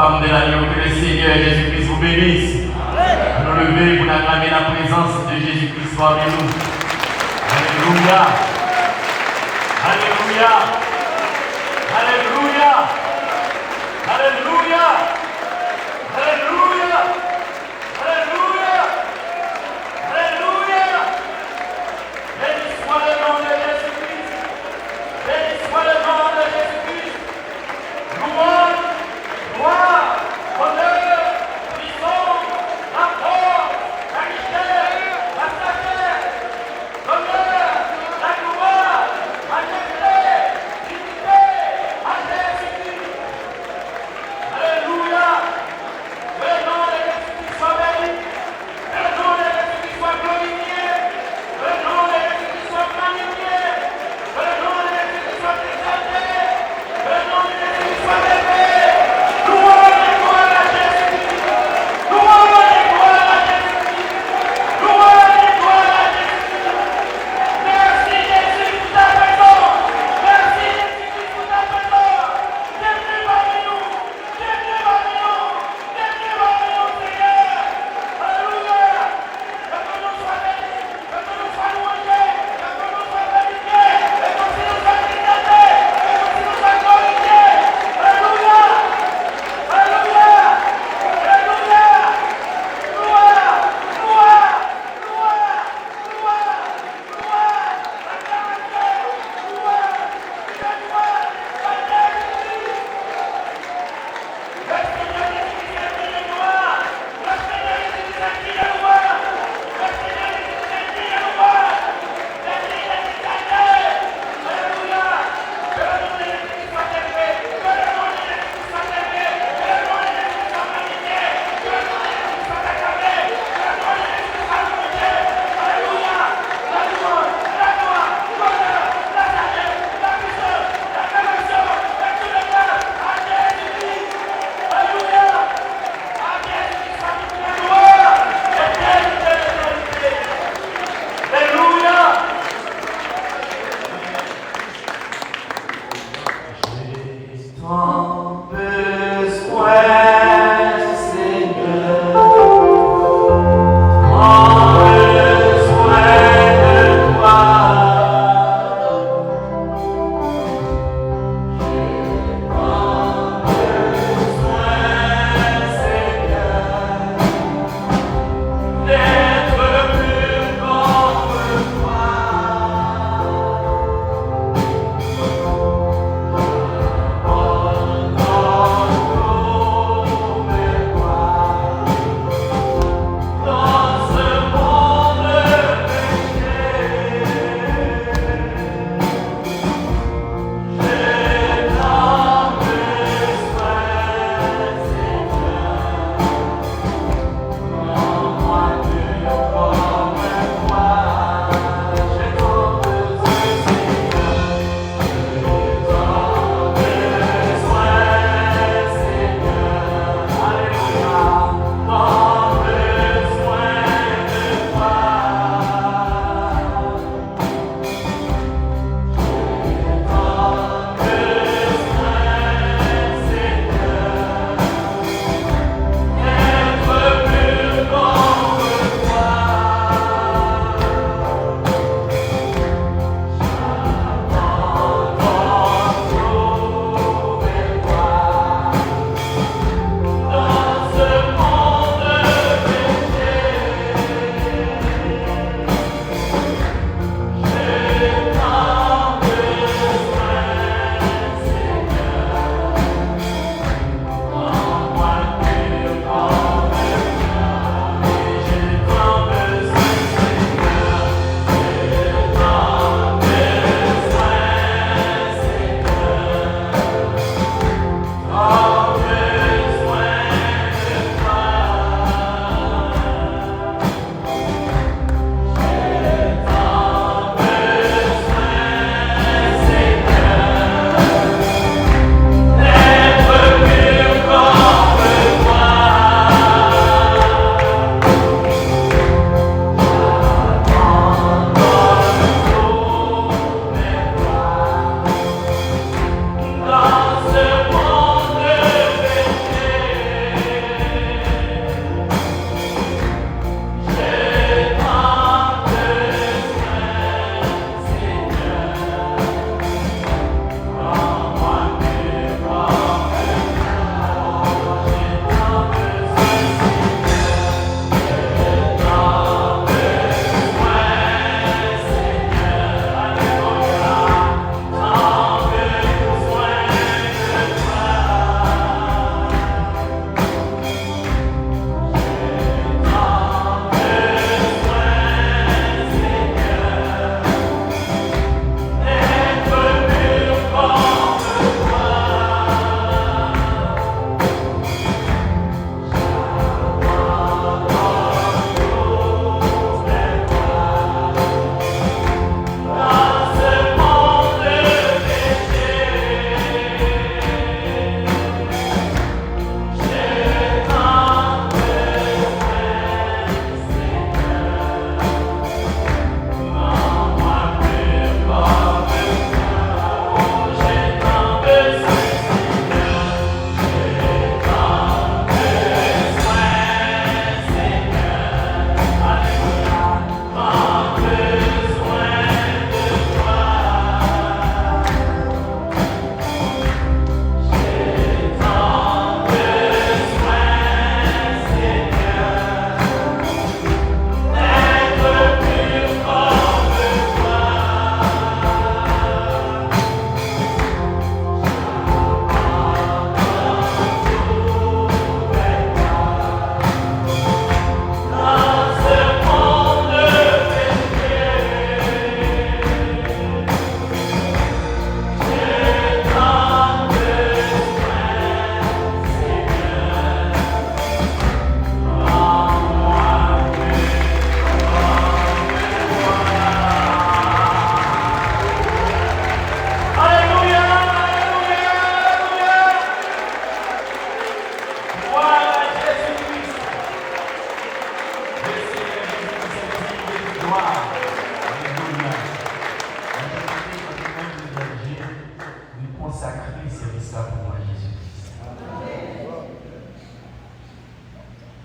femmes de l'agneau, que le Seigneur Jésus-Christ vous bénisse. Nous lever pour acclamer la présence de Jésus-Christ parmi nous. Alléluia. Alléluia. Alléluia. Alléluia. Alléluia. Alléluia. Alléluia. Béni soit le nom de Jésus-Christ. Béni soit le nom de Jésus-Christ. Louange, gloire, honneur, puissance, la force, la richesse, la sagesse, l'honneur, la gloire, la majesté, l'unité, à Jésus-Christ. Alléluia. Le nom de Jésus-Christ soit béni. Le nom de Jésus-Christ soit glorifié. Le nom de Jésus-Christ soit magnifié. Le nom de Jésus-Christ soit exalté. Le nom de Jésus-Christ soit élevé. Louange et gloire à Jésus-Christ. Louange et gloire à Jésus-Christ. Louange et gloire à Jésus-Christ. Merci Jésus pour ta présence. Merci Jésus-Christ pour ta présence. Bienvenue parmi nous. Bienvenue parmi nous. Bienvenue parmi nous, Seigneur. Alléluia. Que ton nom soit béni. Que ton nom soit loué. Que ton nom soit magnifié. Que ton nom soit exalté. Que ton nom soit glorifié. Alléluia. Alléluia. Alléluia. Gloire. Gloire. Gloire. Gloire. Gloire. Acclamation. Gloire. La gloire à Jésus-Christ. Le Seigneur Jésus-Christ est digne de gloire. Le Seigneur Jésus-Christ est digne de gloire. Le Seigneur Jésus-Christ est digne de gloire. Le Seigneur Jésus-Christ est exalté. Alléluia. Que le nom de Jésus-Christ soit élevé. Que le nom de Jésus-Christ soit élevé. Que le nom de Jésus-Christ soit magnifié. Que le nom de Jésus-Christ soit acclamé. Que le nom de Jésus-Christ soit loué. Alléluia. La louange, la gloire, l'honneur, la sagesse, la puissance, l'acclamation, la toute la grâce à Jésus-Christ. Alléluia. À Jésus-Christ soit toute la gloire. Éternité, éternité. Alléluia. J'ai tant besoin, Seigneur, tant besoin de toi. J'ai tant besoin, Seigneur, d'être plus comme toi. Abandonne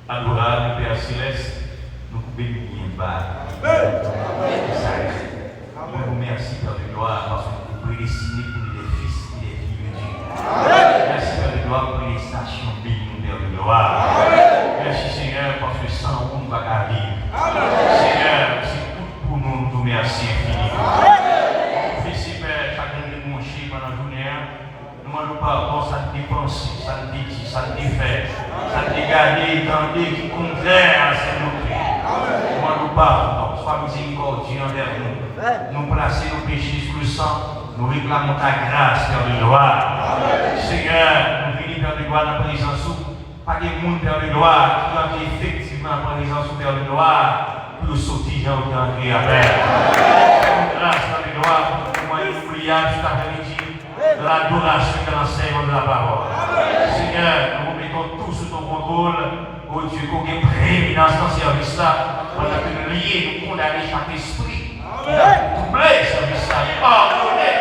Adorable Père Céleste, nous pouvons bénir bas. Nous vous remercions, Père de gloire, parce que vous prédestinez pour les fils et les filles de Dieu. Merci, Père de gloire, pour les stations bénies, Père de gloire. Merci, Seigneur, parce que sans vous, nous ne pouvons pas vivre. Seigneur, c'est tout pour nous, nous vous remercions infiniment. Fils, Père, chacun de mon chien pendant la journée, nous demandons pardon, ça ne dépense, ça ne dit, ça ne défait, ça ne dégage, tendez, qui contraire à cette doctrine. Nous demandons pardon, sois miséricordieux envers nous. Nous placer nos péchés sous le sang, nous réclamons ta grâce, Père de gloire. Seigneur, nous venons, Père de gloire, dans la présence, pas des monde, Père de gloire, qui ont effectivement en présence, Père de gloire, pour sortir, j'ai envie d'entrer à Père. Grâce, Père de gloire, pour moi, une prière cet après-midi, de l'adoration et de l'enseignement de la parole. Seigneur, nous mettons tout sous ton contrôle. Oh Dieu, qu'on ait prééminence dans ce service-là, pendant que nous lions, nous condamnons chaque esprit. Doublez ce service-là, pardonnez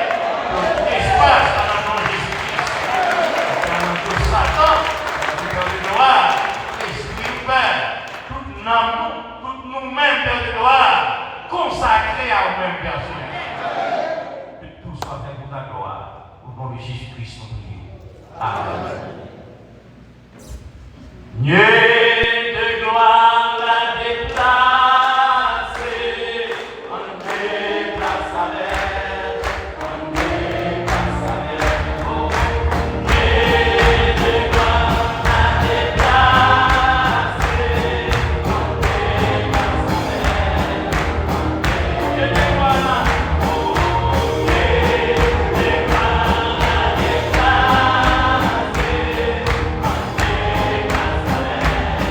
notre espace dans le nom de Jésus-Christ. Dans le nom de Satan, le Père de gloire, l'Esprit Père, toute nous-mêmes, Père de gloire, consacrés à nous-mêmes, Père Jésus. Que tout soit fait pour ta gloire. Au nom de Jésus-Christ, nous prions. Amen. Dieu de gloire l'a déplacé, on déplace à l'air, on déplace à l'air, oh. Dieu de gloire l'a déplacé, on déplace à l'air, Dieu de gloire, oh. Dieu de gloire l'a déplacé, on déplace à l'air.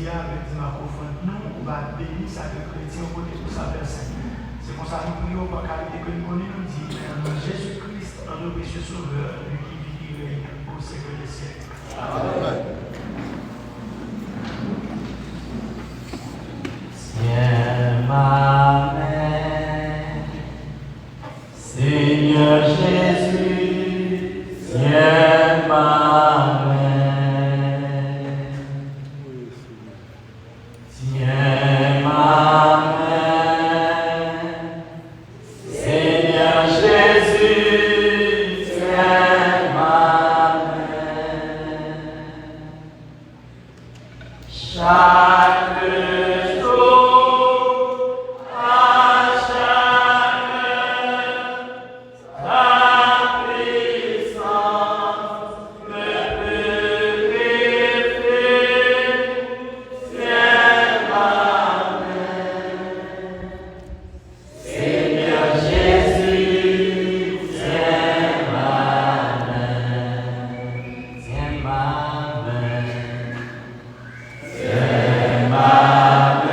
dit avec des macrophones, nous, on va bénir ça de chrétien au côté de sa personne. C'est pour ça que nous prions par qualité que nous connaissons, nous dit, Jésus-Christ, notre précieux sauveur, lui qui vit, qui règne au siècle des siècles. Amen. Tiens ma main, Seigneur Jésus, tiens ma main, tiens ma main, Seigneur Jésus, tiens ma main, chaque Amen.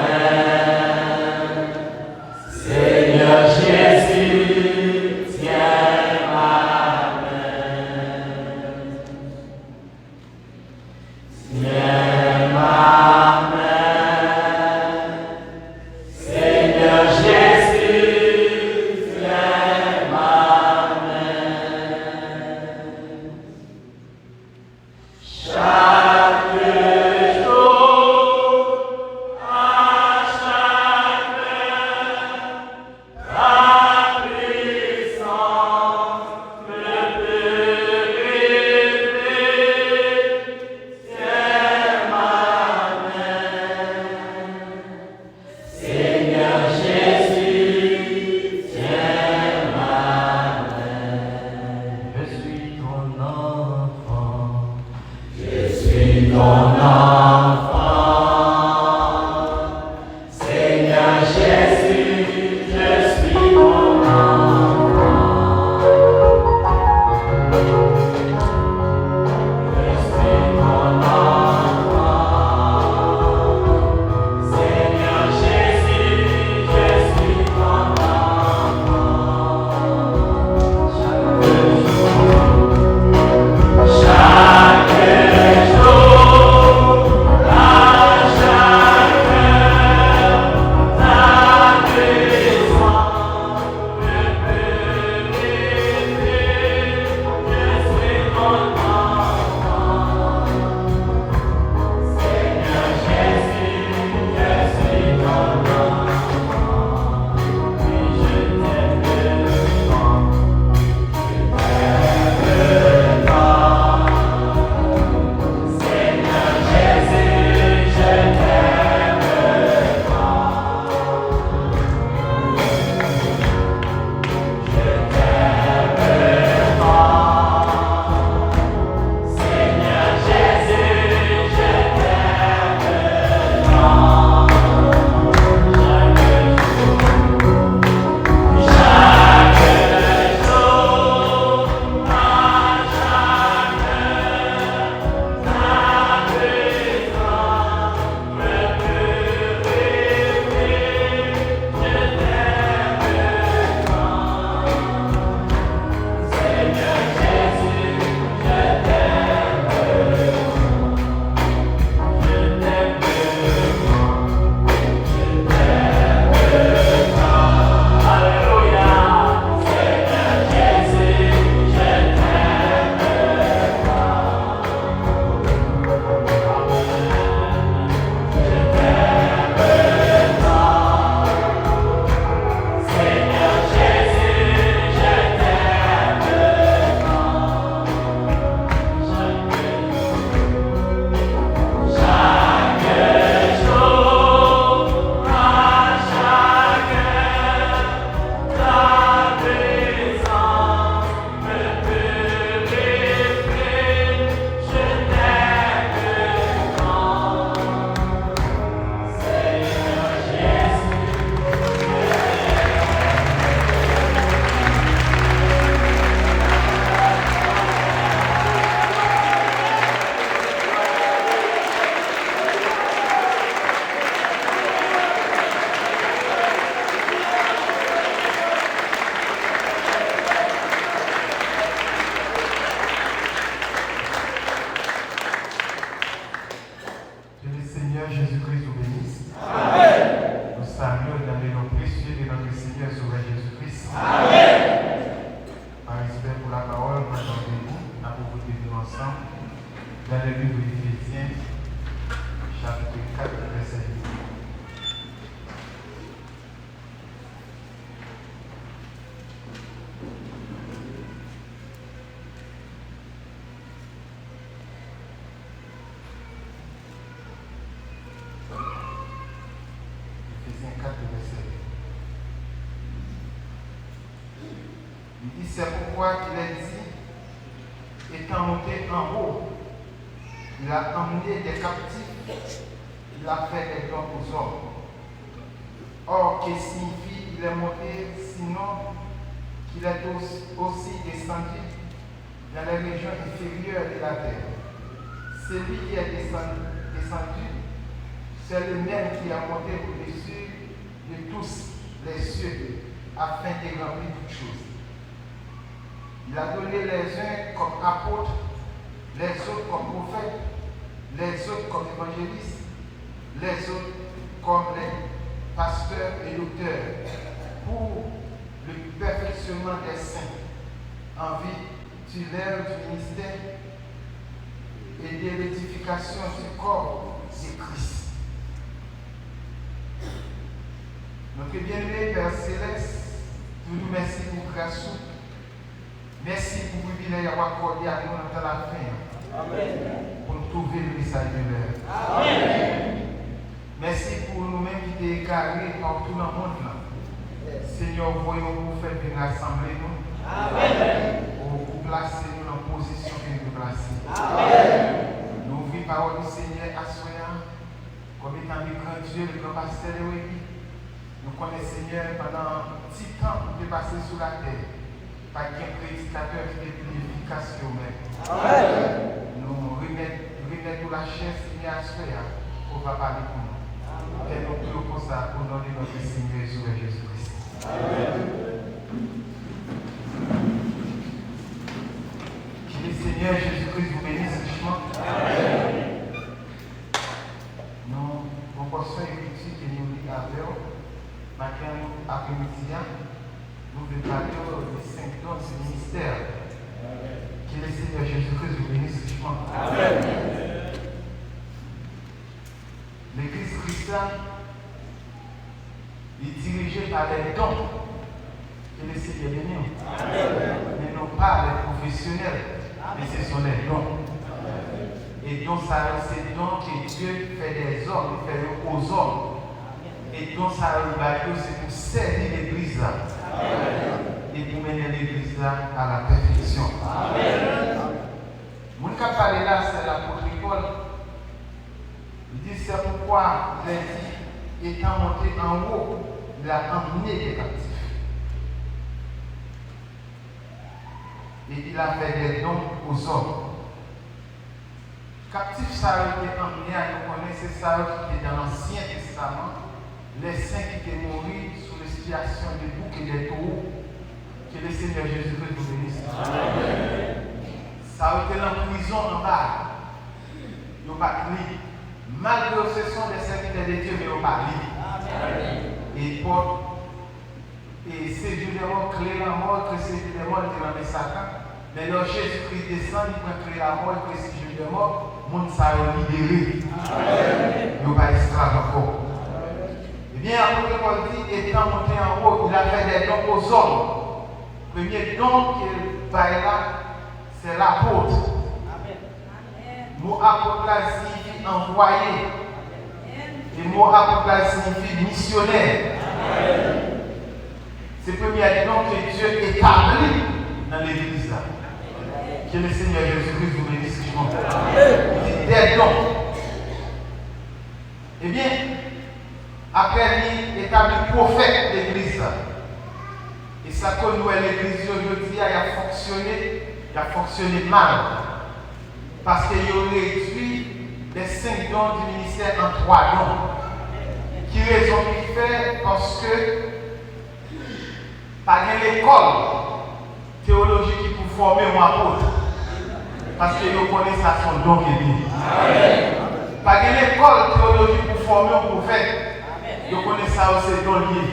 Seigneur Sauveur Jésus-Christ. Par respect pour la parole, m'attendez-vous à vous vivre ensemble dans le livre d'Éphésiens, chapitre 4, verset 8. Éphésiens 4, verset 8. Il dit, c'est pourquoi il est dit, étant monté en haut, il a emmené des captifs, il a fait des dons aux hommes. Or, que signifie il est monté, sinon qu'il est aussi descendu dans les régions inférieures de la terre. Celui qui est descendu, c'est le même qui a monté au-dessus de tous les cieux, afin de remplir toutes choses. Il a donné les uns comme apôtres, les autres comme prophètes, les autres comme évangélistes, les autres comme les pasteurs et docteurs, pour le perfectionnement des saints, en vue du ministère et de l'édification du corps de Christ. Notre bien-aimé Père Céleste, nous nous remercions pour grâce. Merci pour le privilège d'avoir accordé à nous dans la fin. Amen. Pour nous trouver le message de l'heure. Merci pour nous-mêmes qui étaient égarés partout dans le monde. Seigneur, voyons vous faire bien rassembler nous. Pour placer nous dans la position que nous placer. Nous ouvrons la parole du Seigneur à soi, comme étant le grand Dieu, le grand pasteur de l'Église. Nous connaissons Seigneur pendant 10 ans pour dépasser sur la terre. Pas qu'un prédicateur qui est plus efficace que nous-mêmes. Nous remettons la chair Seigneur à soi pour parler pour nous. Et nous prions pour ça au nom de notre Seigneur et Sauveur Jésus-Christ. Que le Seigneur Jésus-Christ vous bénisse richement. Nous proposons une écriture que nous lisons avec vous. Maintenant, après-midi, nous voulons parler des 5 dons du ministère. Que le Seigneur Jésus-Christ vous bénisse richement. L'Église chrétienne est dirigée par les dons que le Seigneur donne. Mais non pas les professionnels, mais ce sont les dons. Et donc, ça, c'est les dons que Dieu fait des hommes, il fait aux hommes. Et donc, ça, c'est pour servir l'Église et pour mener l'Église à la perfection. Mon cas parlé là, c'est l'apôtre Paul. Il dit, c'est pourquoi il a dit, étant monté en haut, il a emmené des captifs. Et il a fait des dons aux hommes. Captifs, ça a été emmené à nous connaître, c'est ça qui est dans l'Ancien Testament, les saints qui étaient morts sous les situations de boucs et des taureaux. Que le Seigneur Jésus-Christ vous bénisse. Ça a été dans la prison en bas. Ils n'ont pas libre. Malgré ce sont des serviteurs de Dieu, mais ils n'ont pas libre. Et Paul, et ces Dieu de mort, clé la mort, que ces Dieu de mort étaient dans les Satan. Mais leur Jésus-Christ descend, il prend clé la mort, que ces Dieu de mort, le monde s'est libéré. Ils n'ont pas esclaves encore. Eh bien, après Paul dit, étant monté en haut, il a fait des dons aux hommes. Le premier don qu'il fait là, c'est l'apôtre. Le mot apôtre là signifie envoyé. Et le mot apôtre là signifie missionnaire. C'est le premier don que Dieu établit dans l'église là. Que le Seigneur Jésus-Christ vous bénisse. Il dit des dons. Eh bien, après lui, établit prophète de l'église là. Et ça que nous, l'église aujourd'hui, il a fonctionné mal. Parce qu'il a réduit les 5 dons du ministère en 3 dons. Qui raison qu'il fait? Parce que par l'école théologique qui peut former un apôtre. Parce que nous connaissons ça son don qui est dit. Par l'école théologique pour former un prophète. Nous connaissons ça aussi don lié.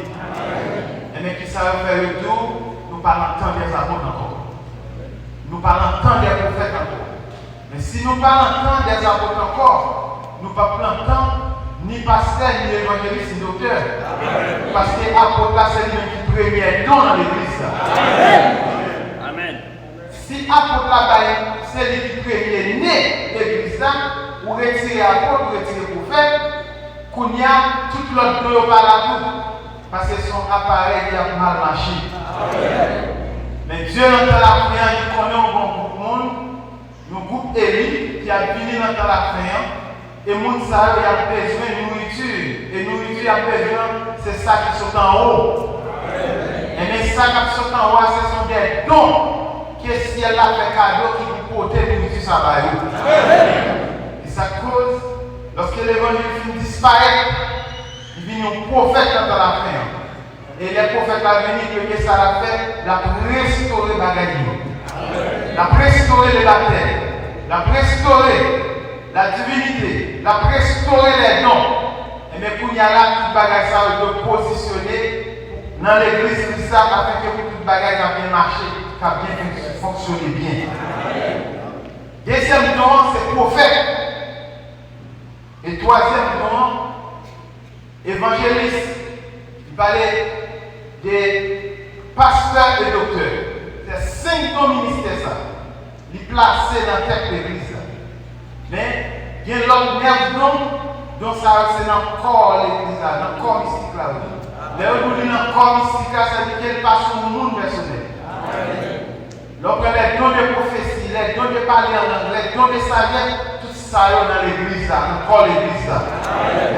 Et mais qui ça fait le tour, nous parlons tant des apôtres encore. Nous parlons tant des prophètes encore. Mais si nous parlons tant des apôtres encore, nous ne parlons tant ni pasteur, ni évangéliste, ni docteur. Parce que l'apôtre, c'est lui qui premier don dans l'église. Amen. Si l'apôtre, c'est lui qui premier né de l'église, ou retirer l'apôtre, ou retirer le prophète, qu'on y a tout l'autre dos par la boue. Parce que son appareil a mal marché. Mais Dieu, dans la prière, il connaît un bon groupe monde, un groupe élite qui a fini dans la prière. Et le monde ça, il a besoin de nourriture. Et nourriture, a besoin, c'est ça qui saute en haut. Et mais ça qui saute en haut, ce sont des dons que si elle a fait cadeau qui vous porte nourriture, ça va y. Et ça cause, lorsque l'évangile disparaît, il vient un prophète dans la prière. Et les prophètes sont venus, que ça a fait, la restaurer la bagaille. La restaurer le baptême. La restaurer la divinité, la restaurer les dons. Et bien, pour y aller, tout bagage ça de positionner dans l'église ça afin que tout bagage a bien marché, a bien fonctionné bien. Deuxième don, c'est prophète. Et troisième don, évangéliste. Il parlait des pasteurs et docteurs. C'est 5 dons ministères ça. Il placé dans la tête de l'église. Mais il y a l'autre 9 dons, donc ça c'est dans le corps de l'église, dans le corps mystique là. Là où nous disons dans le corps mystique, ça veut dire qu'il passe au monde personnel. Donc les dons de prophétie, les dons de parler en anglais, les dons de sagesse, tout ça est dans l'église, dans le corps de l'église.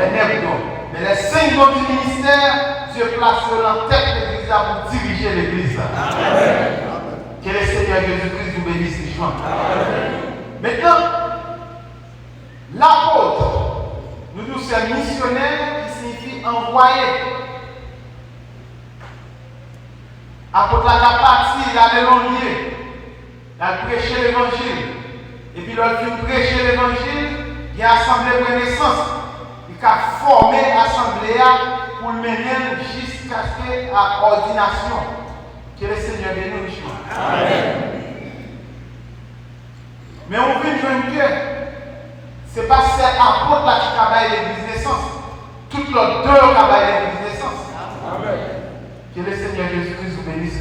Les 9 dons. Mais les 5 dons du ministère, Dieu place dans la tête de l'église pour diriger l'église. Que le Seigneur Jésus-Christ nous bénisse richement. Maintenant, l'apôtre, nous disons c'est missionnaire qui signifie envoyé. Apôtre la partie, il a l'évangile, il a prêché l'évangile. Et puis lorsqu'il prêché l'évangile, il a assemblé Renaissance. Il a formé l'assemblée pour le mener jusqu'à l'ordination. Que le Seigneur bénisse richement. Mais on veut jouer Dieu. Ce n'est pas cet apôtre là qui travaille l'église naissance. Toutes les deux travaillent l'église naissance. Que le Seigneur Jésus-Christ vous bénisse.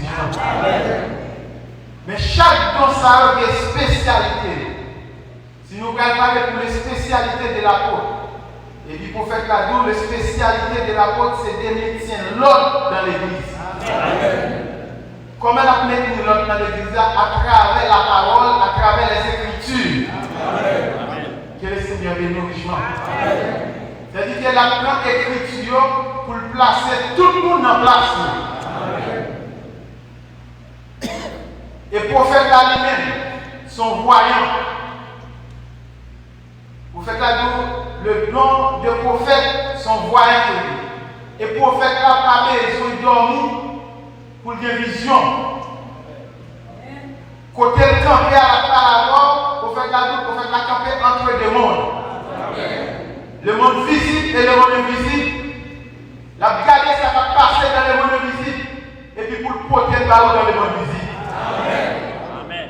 Mais chaque don ça a des spécialités. Si nous regardons parler pour les spécialités de l'apôtre, et du prophète Kadou, les spécialités de l'apôtre, c'est de médecins l'autre dans l'église. Comment la mettre l'autre dans l'église à travers la parole, à travers les Écritures. Que le Seigneur bénisse richement. C'est-à-dire qu'elle a pris l'écriture pour placer tout le monde en place. Et le prophète lui-même, son voyant. Le prophète le don de prophète, son voyant. Et le prophète a parlé, ils ont dormi pour une vision. Côté le campé à la parole, le prophète a campé entre deux mondes. Le monde visible et le monde invisible. La garder, ça va passer dans le monde invisible. Et puis pour le porter dans le monde visible. Amen.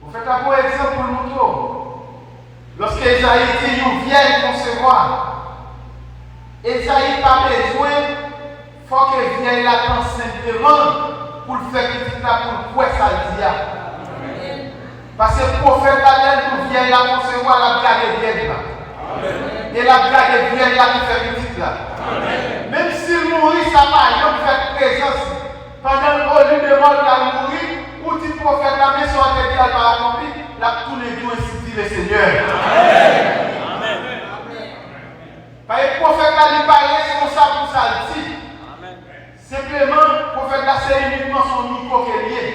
Vous faites un bon exemple pour le monde. Lorsque Esaïe dit une vieille concevoir, Esaïe n'a pas besoin, il faut que vieille la enceinte devant pour le faire petit là pour quoi ça dit. Parce que le prophète a l'air pour vieille la concevoir, la garde vieille là. Et la garde vieille là qui fait petit là. Même s'il mourit, ça va, il fait présence. Pendant le lieu de mort, il a mouru, ou dit prophète la main sur la tête, il a accompli, la tous les jours ainsi dit le Seigneur. Amen. Parce que le prophète là, il n'est pas responsable pour ça, il dit. Simplement, le prophète là, c'est uniquement son micro qui est lié.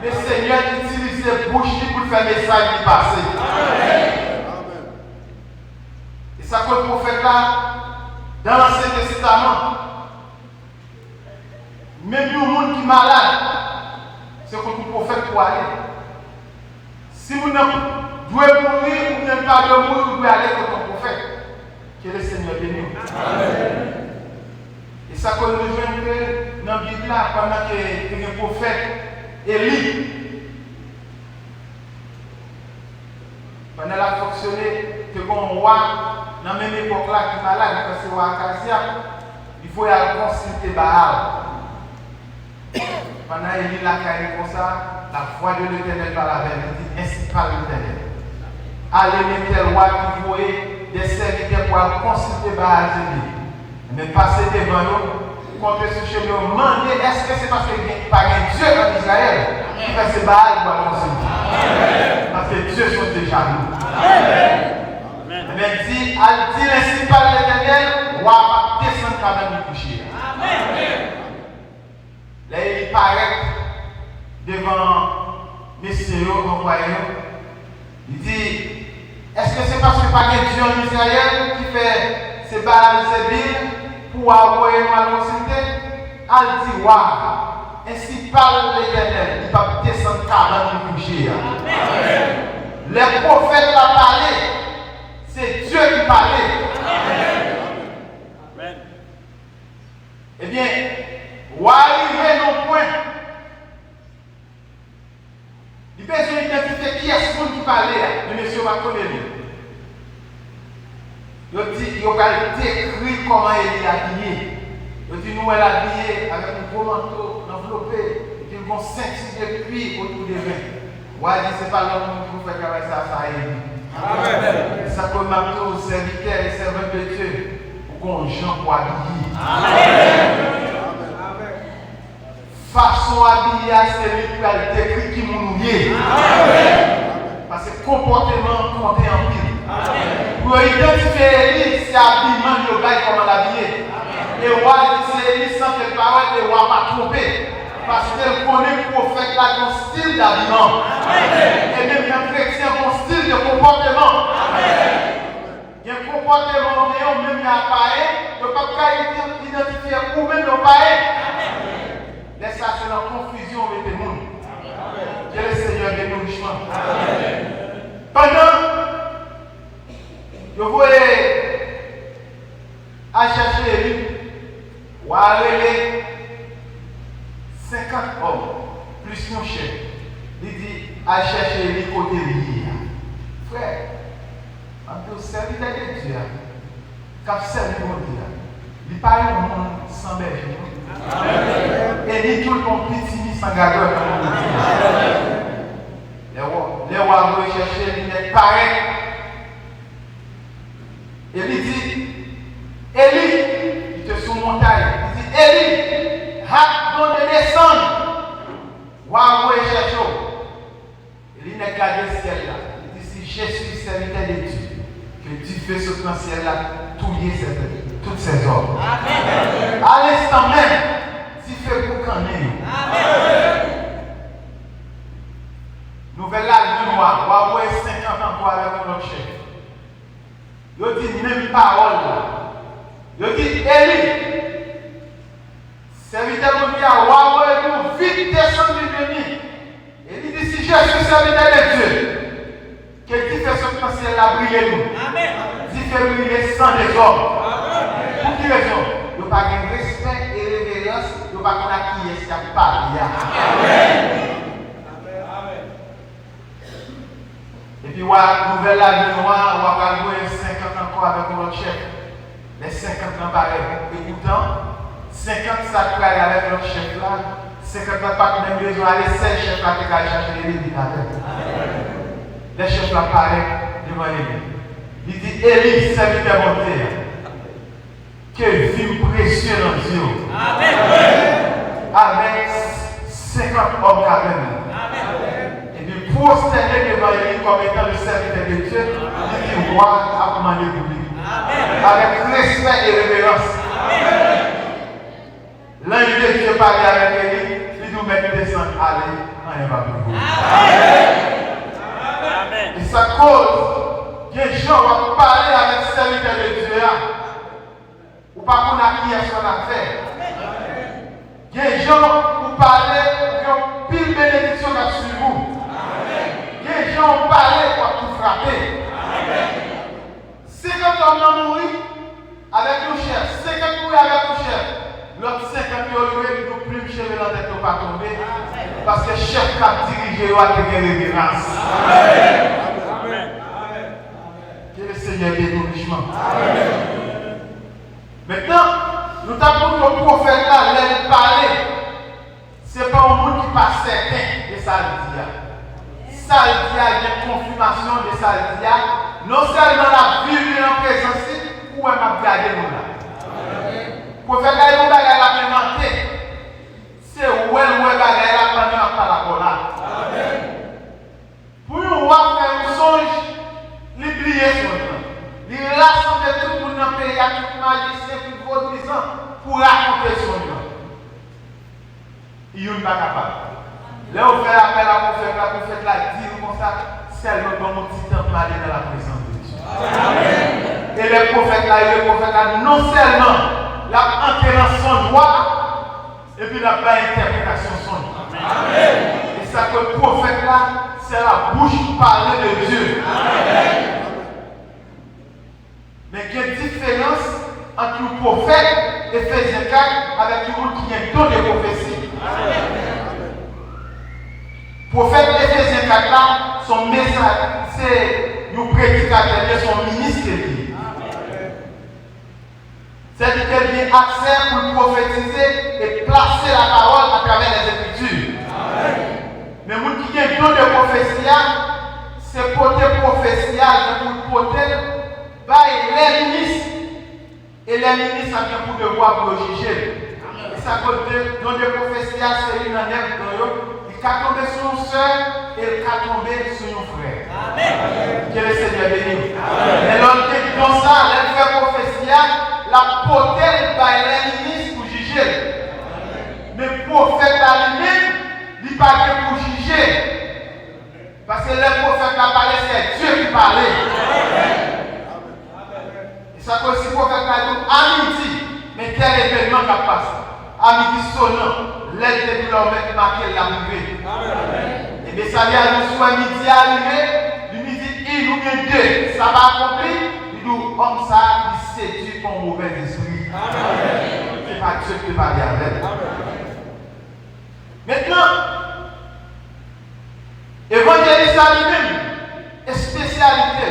Le Seigneur utilise ses bouches pour faire le message qui passe. Et ça que le prophète là, dans l'Ancien Testament, même un monde qui est malade, c'est contre le prophète pour aller. Si vous ne devez mourir ou ne pas de mourir, vous devez aller contre le prophète. Que le Seigneur bénisse. Et ça qu'on nous joint que dans la Bible, pendant que le prophète Élie, pendant la fonctionné, que bon roi, dans la même époque là, qui est malade, quand c'est roi Acasia, il faut aller consulter Baal. Pendant Élie l'a carré comme ça, la voix de l'Éternel par la veille, il dit ainsi parle l'Éternel. Allez mettre tel roi qui voyait des serviteurs pour aller consulter Baal. Mais passer devant nous, contre ce chemin, demander est-ce que c'est parce qu'il n'y a pas un Dieu en Israël qui fait ce Baal pour aller consulter. Parce que Dieu sont déjà nous. Mais dit ainsi parle l'Éternel, roi va descendre quand même du coucher. Là, il paraît devant messieurs, envoyés. Il dit est-ce que c'est parce qu'il n'y a pas de Dieu en Israël qui fait ces Baal Zébul pour avoir mal consulté? Elle dit waouh, ainsi parle l'Éternel, il va descendre quand même du coucher. Les prophètes l'ont parlé, c'est Dieu qui parlait. Amen. Eh bien, ou arriver au point, il peut s'identifier qui est-ce qui parlait, le monsieur va connaître. Il a décrit comment il est habillé. Il dit nous elle habillé avec un gros manteau enveloppé, il dit une ceinture de cuir autour des reins. Ou a dit c'est pas l'homme qui fait avec ça, ça est. Ça comme manteau, serviteur et servant de Dieu, pour qu'on gens pour habiller. Amen. Façon habillée, c'est lui qui a décrit qui nous lié. Parce que comportement compte en pile. Pour identifier Élie, c'est habillement de gars comment l'habiller. Et roi dit c'est Élie sans que parole de roi pas tromper. Parce qu'elle connaît le prophète là son style d'habillement. Et même un chrétien son style de comportement. Il y a un comportement qui est même appareil, il ne peut pas identifier ou même l'appareil. Laisse ça, c'est la confusion avec les mondes. Dieu le Seigneur des nourrissements. Pendant, je voulais à chercher Élie, ou à aller 50 hommes, plus mon chef. Il dit à chercher Élie côté Élie. Frère, je suis serviteur de Dieu. Quand je servi mon Dieu, il parle au monde sans berger. Et dit tout le monde petit sans gageur dans le monde. Les rois vont chercher, il n'est pareil. Et il dit, Élie, il était sur montagne. Il dit, Élie, hâte de descendre. Roi vont chercher. Élie n'a gardé le ciel là. Il dit, si je suis serviteur de Dieu, que Dieu fait ce plan ciel là, toutes ces ordres. À l'instant même, Dieu fait pour qu'on ait. Nouvelle âge du noir, on va 50 ans pour avec notre chef. Il dit même parole là. Il dit Élie, serviteur de Dieu, on va vite descendre de nuit. Et il dit si je suis serviteur de Dieu, que Dieu fait ce plan ciel là briller nous. Dieu fait briller sans désordre. Pour qui raison? Il n'y a pas de respect et révérence, il n'y a pas de qui est-ce qui a parlé. Et puis, nouvelle âge noir, on va jouer 50 ans encore avec notre chef. Les 50 ans pareil. Écoutant, 50 ça travaille avec notre chef là. 50 ans pas même besoin d'aller, c'est le chef là qui va chercher les dictateurs. Les chefs là pareil devant lui. Il dit Élie, serviteur de mon Dieu. Que vie précieuse dans Dieu. Amen. Avec 50 hommes quand même. Et puis prosterner devant lui comme étant le serviteur de Dieu, il dit roi à commander pour lui. Avec respect et révérence. L'ange de Dieu parlait avec Élie, il nous met descendre, allez, on va plus. Et ça cause, les gens vont parler avec le serviteur de Dieu. Ou pas qu'on a qui est son affaire. Les gens vous parlez, qui ont pile bénédiction sur vous. Les gens ont parlé pour tout frapper. 50 hommes ont mouru avec nos chefs, 50 mourus avec nos chefs. pas tomber. Parce que chef qui a dirigé a été révérence. Que le Seigneur bénisse richement. Maintenant, nous avons le prophète là, l'aide parler. Ce n'est pas un monde qui passe certain de ça le dit. Ça le dit, il y a une confirmation de ça le dit. Non seulement la vie en présence, où elle m'a gardé nous là. Le prophète là, il a implémenté. C'est où elle bagaille là pendant la parole. Pour nous faire un songe, l'oublier son nom. Il rassemble tout le monde dans le pays, tout le magicien, tout le vaudisant, pour raconter son nom. Il n'est pas capable. Là, on fait appel à la prophète là, dit comme ça, seulement dans mon petit temple aller dans la présence de Dieu. Et les prophètes là, non seulement la entrée dans son joie, et puis la pas interprétation de son joie. Et ça que le prophète là, c'est la bouche qui parle de Dieu. Mais il y a une différence entre le prophète, Éphésiens 4, avec le monde qui a un don de prophétie. Le prophète Éphésiens 4 là, son message, c'est le prédicateur, son ministre. C'est-à-dire qu'il a accès pour prophétiser et placer la parole à travers les Écritures. Mais le monde qui a un don de prophétie, c'est porter prophétie, pour porter les ministres. Et les ministres ont bien pour devoir pour le juger. Et ça côté don de prophétie, c'est une année il a tombé sur une soeur et il a tombé sur un frère. Amen. Que le Seigneur bénisse. Et l'autre qui dans ça, elle fait prophétie, la potelle par les ministres pour juger. Mais le prophète à lui-même, il n'est pas pour juger. Parce que le prophète a parlé, c'est Dieu qui parlait. Et ça cause si le prophète a dit à midi, mais quel événement qui passe? À midi sonnant, l'aide de leur mettre marqué l'arrivée. Et bien ça vient nous soit midi arrivé, du midi 1 ou bien 2, ça va accomplir. Il dit comme ça, il séduit ton mauvais esprit. C'est pas Dieu qui va garder. Maintenant, évangéliste à lui-même est spécialité.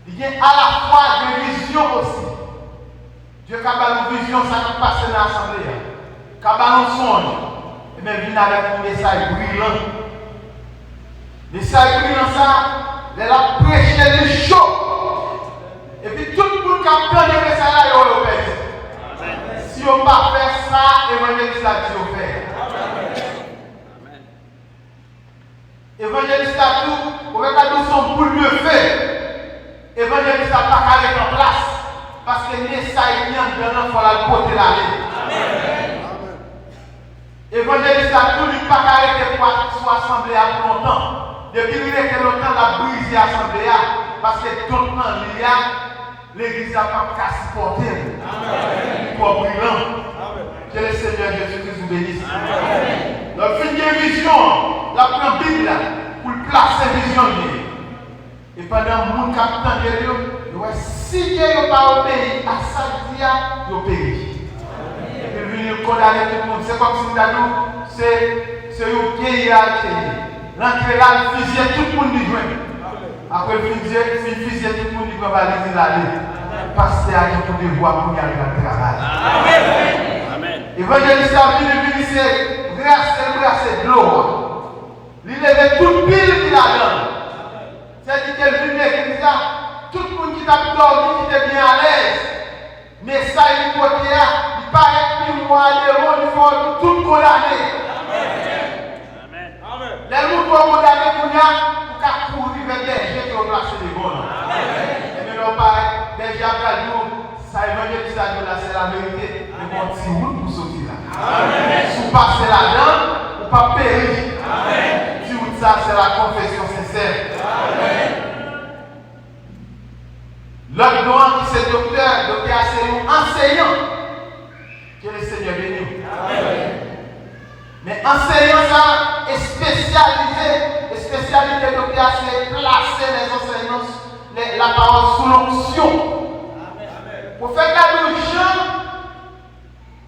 Il y a à la fois des visions aussi. Dieu a une vision, ça nous passe dans l'assemblée. Il a un songe. Et bien, il vient avec un message brillant. Le message brillant, ça, il a prêché le chaud. Et puis, tout le monde qui a pris le message là, il va le faire. Si on ne pas faire ça, évangéliste a dit au faire. Évangéliste a tout, on va dire son boule de feu. Évangéliste n'a pas qu'à être en place. Parce que le message vient de l'enfant la porter l'aller. Évangéliste a tout, il n'a pas qu'à être pour assemblée à longtemps. Depuis qu'il était longtemps, la brise l'assemblée parce que tout le temps, l'église n'a pas qu'à supporter. Pour brillant. Que le Seigneur Jésus-Christ vous bénisse. Donc, fin de vision, la première Bible pour placer vision. Et pendant que mon capitaine de Dieu, si Dieu n'a pas obéi à ça, il a péri. Et puis il vient condamner tout le monde. C'est comme si c'est un pied à l'entrée là, il fusille tout le monde du joint. Après il fusille tout le monde du joint, il va aller. Parce qu'il y a un devoir pour y aller dans le travail. Amen. Évangéliste a venu, c'est grâce de l'eau. Il lève toute pile qu'il a donné. C'est-à-dire qu'elle venait comme ça, tout le monde qui t'a dormi, qui était bien à l'aise. Mais ça, il côté là, il paraît plus moi, il faut tout condamner. Amen. Les gens vont condamner pour courir vers les gens qui ont placé les bons. Et maintenant, pareil, les gens qui ont ça, évangéliste à Dieu là, c'est la vérité. Mais bon, si vous pour sortir là. Si vous passez là-dedans, vous ne pas périr. Si vous ça, c'est la confession sincère. L'autre noir qui c'est docteur c'est un enseignant. Que le Seigneur bénisse. Mais enseignant ça est spécialisé. Et spécialité docteur c'est placer les enseignants, la parole sous l'onction. Pour faire la douche,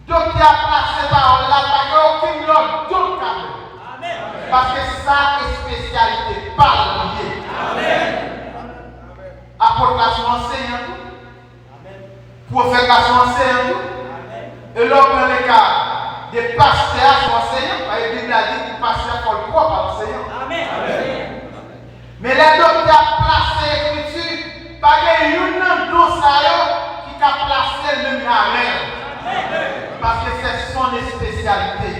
docteur a placé la parole là, parce qu'aucune Parce que ça est spécialité, pas lié. Apôtre enseignant tout. Prophète enseignant tout. Et l'homme dans les cas des pasteurs sont enseignants. La Bible a dit que les pasteurs font le propre enseignant. Mais les docteurs placent l'écriture, pas qu'il y a une dans qui a placé le même amen. Parce que ce sont des spécialités.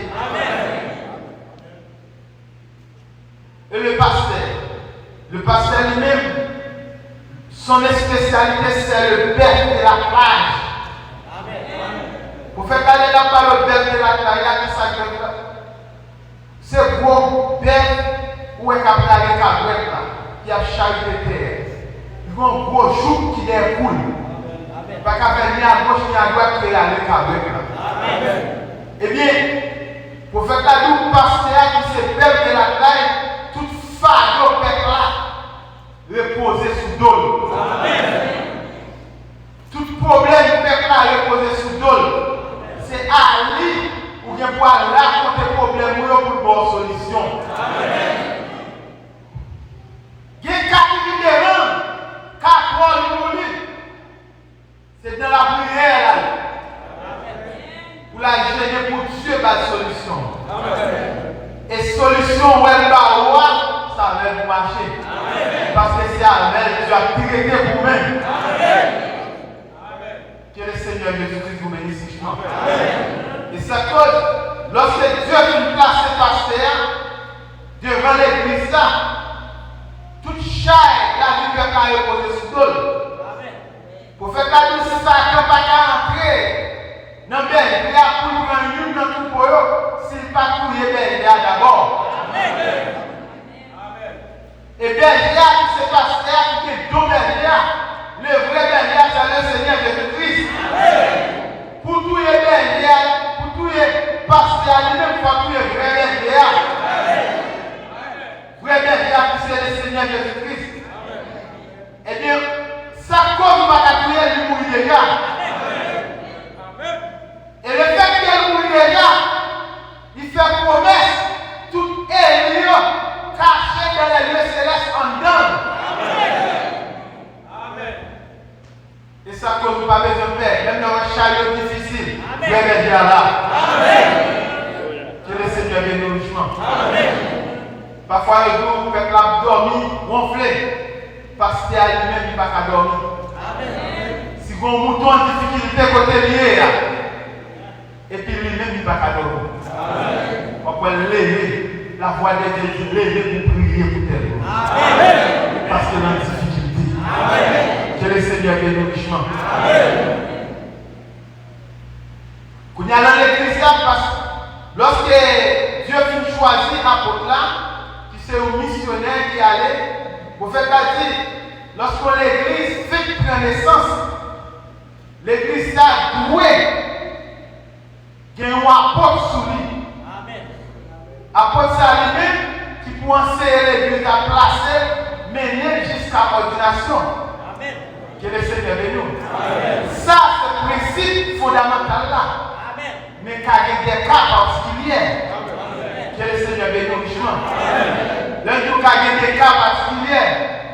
Et le pasteur lui-même, son spécialité c'est le bœuf de la plage. Vous faites aller là par le bœuf de la plage, il y a qui ça. C'est gros bœuf où est capable d'aller cabouette là, qui a chargé de terre. Il y a un gros joug qui découle. Pas qu'à venir à gauche ni à droite qui est allé cabouette là. Eh bien, pour faire la double pasteur qui se bœuf de la plage, toute fardeau bête là, reposer sous dôle. Tout problème bête là, reposer sous dôle. C'est à lui ou bien pour raconter problème ou pour une bonne solution. Il y a un cas qui dérange, c'est dans la prière là. Pour la gêner pour Dieu par solution. Et solution où elle va ça va marcher. Parce que c'est à elle, tu as tiré pour vous-même. Que le Seigneur Jésus-Christ vous bénisse richement. Et ça cause, lorsque Dieu vient placer pasteur devant l'église là, toute chair la vie peut pas reposer sous l'eau. Pour faire la douce, ça ne peut pas entrer. Non, bien, il y a pour nous une dans tout pour eux, s'il pas courir, il y a d'abord. Et bien, il y a tous ces pasteurs qui sont deux bernières. Le vrai bernier, c'est le Seigneur Jésus-Christ. Pour tous les berniers, pour tous les pasteurs, lui-même, pour tous les vrais berniers. Vrai bernier, c'est le Seigneur Jésus-Christ. Eh bien, ça cause ma prière du mourir déjà. Et le fait qu'il mourir déjà, il fait promesse, tout élu caché dans les lieux célestes en dedans. Et ça cause pas besoin de faire, même dans un chariot difficile, vous allez dire là. Que le Seigneur bénisse richement. Parfois, le jour, quand l'a dormi, ronflé. Parce qu'il y a lui-même qui va pas dormir. Si vous avez un mouton en difficulté côté lié, et puis lui-même il va pas dormir. On peut lever la voix de Dieu, lever pour prier pour elle. Parce que dans la difficulté, que le Seigneur bénisse richement. Quand il y a dans l'église, parce que lorsque Dieu finit choisir l'apôtre là, qui c'est un missionnaire qui allait. Vous faites pas dire, lorsque l'église fait prendre naissance, l'église a doué, il y a un apôtre sous lui. Apôtre c'est lui-même qui peut enseigner l'église à placer, mener jusqu'à l'ordination. Que le Seigneur bénisse. Ça, c'est le principe fondamental là. Mais qu'il y a des cas particuliers. Que le Seigneur bénisse richement. L'un de nous qui a des cas particuliers,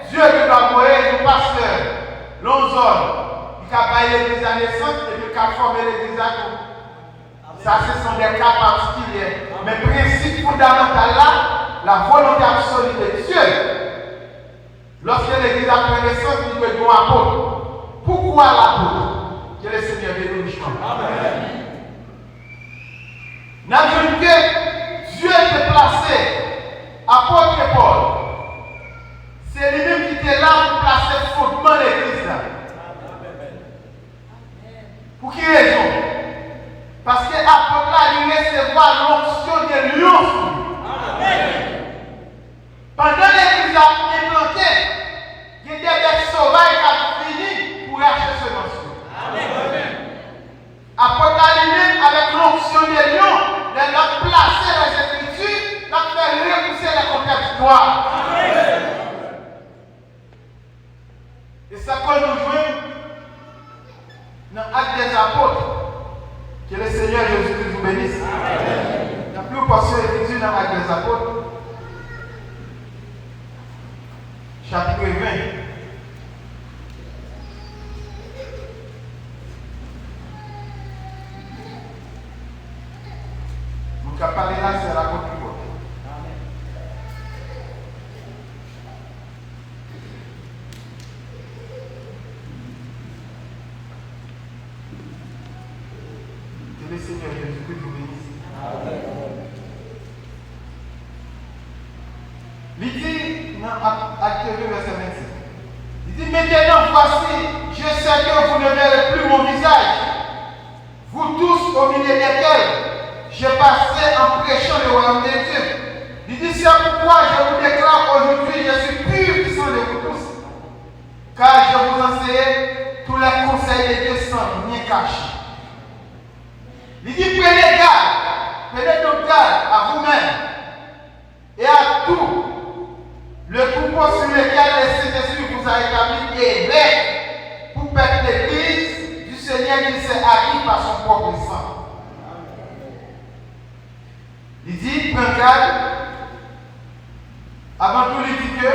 Dieu nous doit envoyer nos pasteurs, nos hommes, qui a baillé l'église à naissance et qui a formé l'église à nous. Ça, ce sont des cas particuliers. Mais le principe fondamental là, la volonté absolue de Dieu. Lorsque l'église a pris naissance, il doit être un apôtre. Pourquoi l'apôtre? Que le Seigneur bénisse richement. Nous avons vu que Dieu était placé. Apôtre Paul, c'est lui-même qui était là pour placer le fondement de l'église. Pour quelle raison? Parce que l'apôtre là, il recevait l'onction de lion. Pendant l'église a implanté, il y a des bêtes sauvages qui ont fini pour acheter ce morceau. Apôtre là, lui-même, avec l'onction de lion, il a placé les Écritures. Il a fait repousser les contradictoires. Et ça peut nous jouer dans l'acte des apôtres. Que le Seigneur Jésus-Christ vous bénisse. Il n'y a plus de portion d'écriture dans l'acte des apôtres. chapitre 20. Mon cas parler là, c'est la côte du côté. Que le Seigneur Jésus-Christ vous bénisse. Il dit dans Acte 2, verset 26. Il dit, maintenant voici, je sais que vous ne verrez plus mon visage. Vous tous au milieu desquels je passerai en prêchant le royaume de Dieu. Il dit, c'est pourquoi je vous déclare aujourd'hui, je suis pur du sang de vous tous. Car je vous enseigne tous les conseils de Dieu sans rien cacher. Il dit, prenez donc garde à vous-même et à tout le troupeau sur lequel le Saint-Esprit vous a établi et évêque pour perdre l'Église du Seigneur qui s'est acquis par son propre sang. Il dit, prends garde. Avant tout, il dit que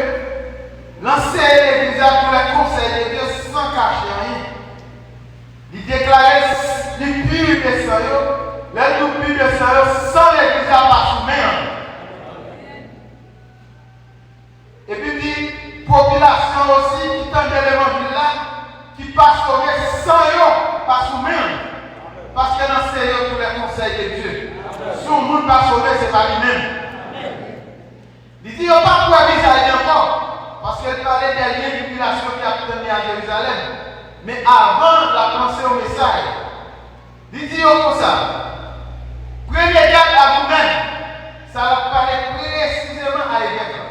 l'enseigner l'Église à tous les conseils de Dieu sans cacher rien. Il déclarait les purs de sang, les tout purs de sang, sans l'Église à pas soumettre. Et puis il dit, population aussi qui tente l'évangile là, qui passe sauver sans eux, pas soumettre. Parce qu'elle enseigne tous les conseils de Dieu. Si on ne peut pas sauver, ce n'est pas lui-même. Il dit, il n'y a pas pour visage encore. Parce qu'elle parlait des liens de population qui a tenu à Jérusalem. Mais avant la pensée au message, il dit comme ça. Prenez garde à vous-même. Ça va parler précisément à l'évêque.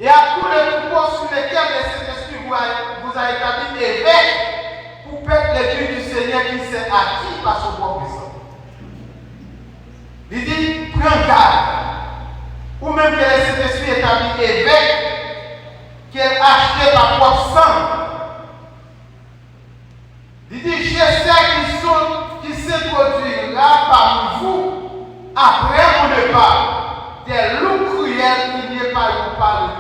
Et à tous les troupeaux sur lesquels le Saint-Esprit vous a établi évêque pour perdre les dieux du Seigneur qui s'est acquis par son propre sang. Il dit, prends garde. Ou même que le Saint-Esprit établi évêque, qu'elle a acheté par propre sang. Il dit, je sais qui s'introduira parmi vous après mon départ, des loups cruels qui n'y pas de troupeau.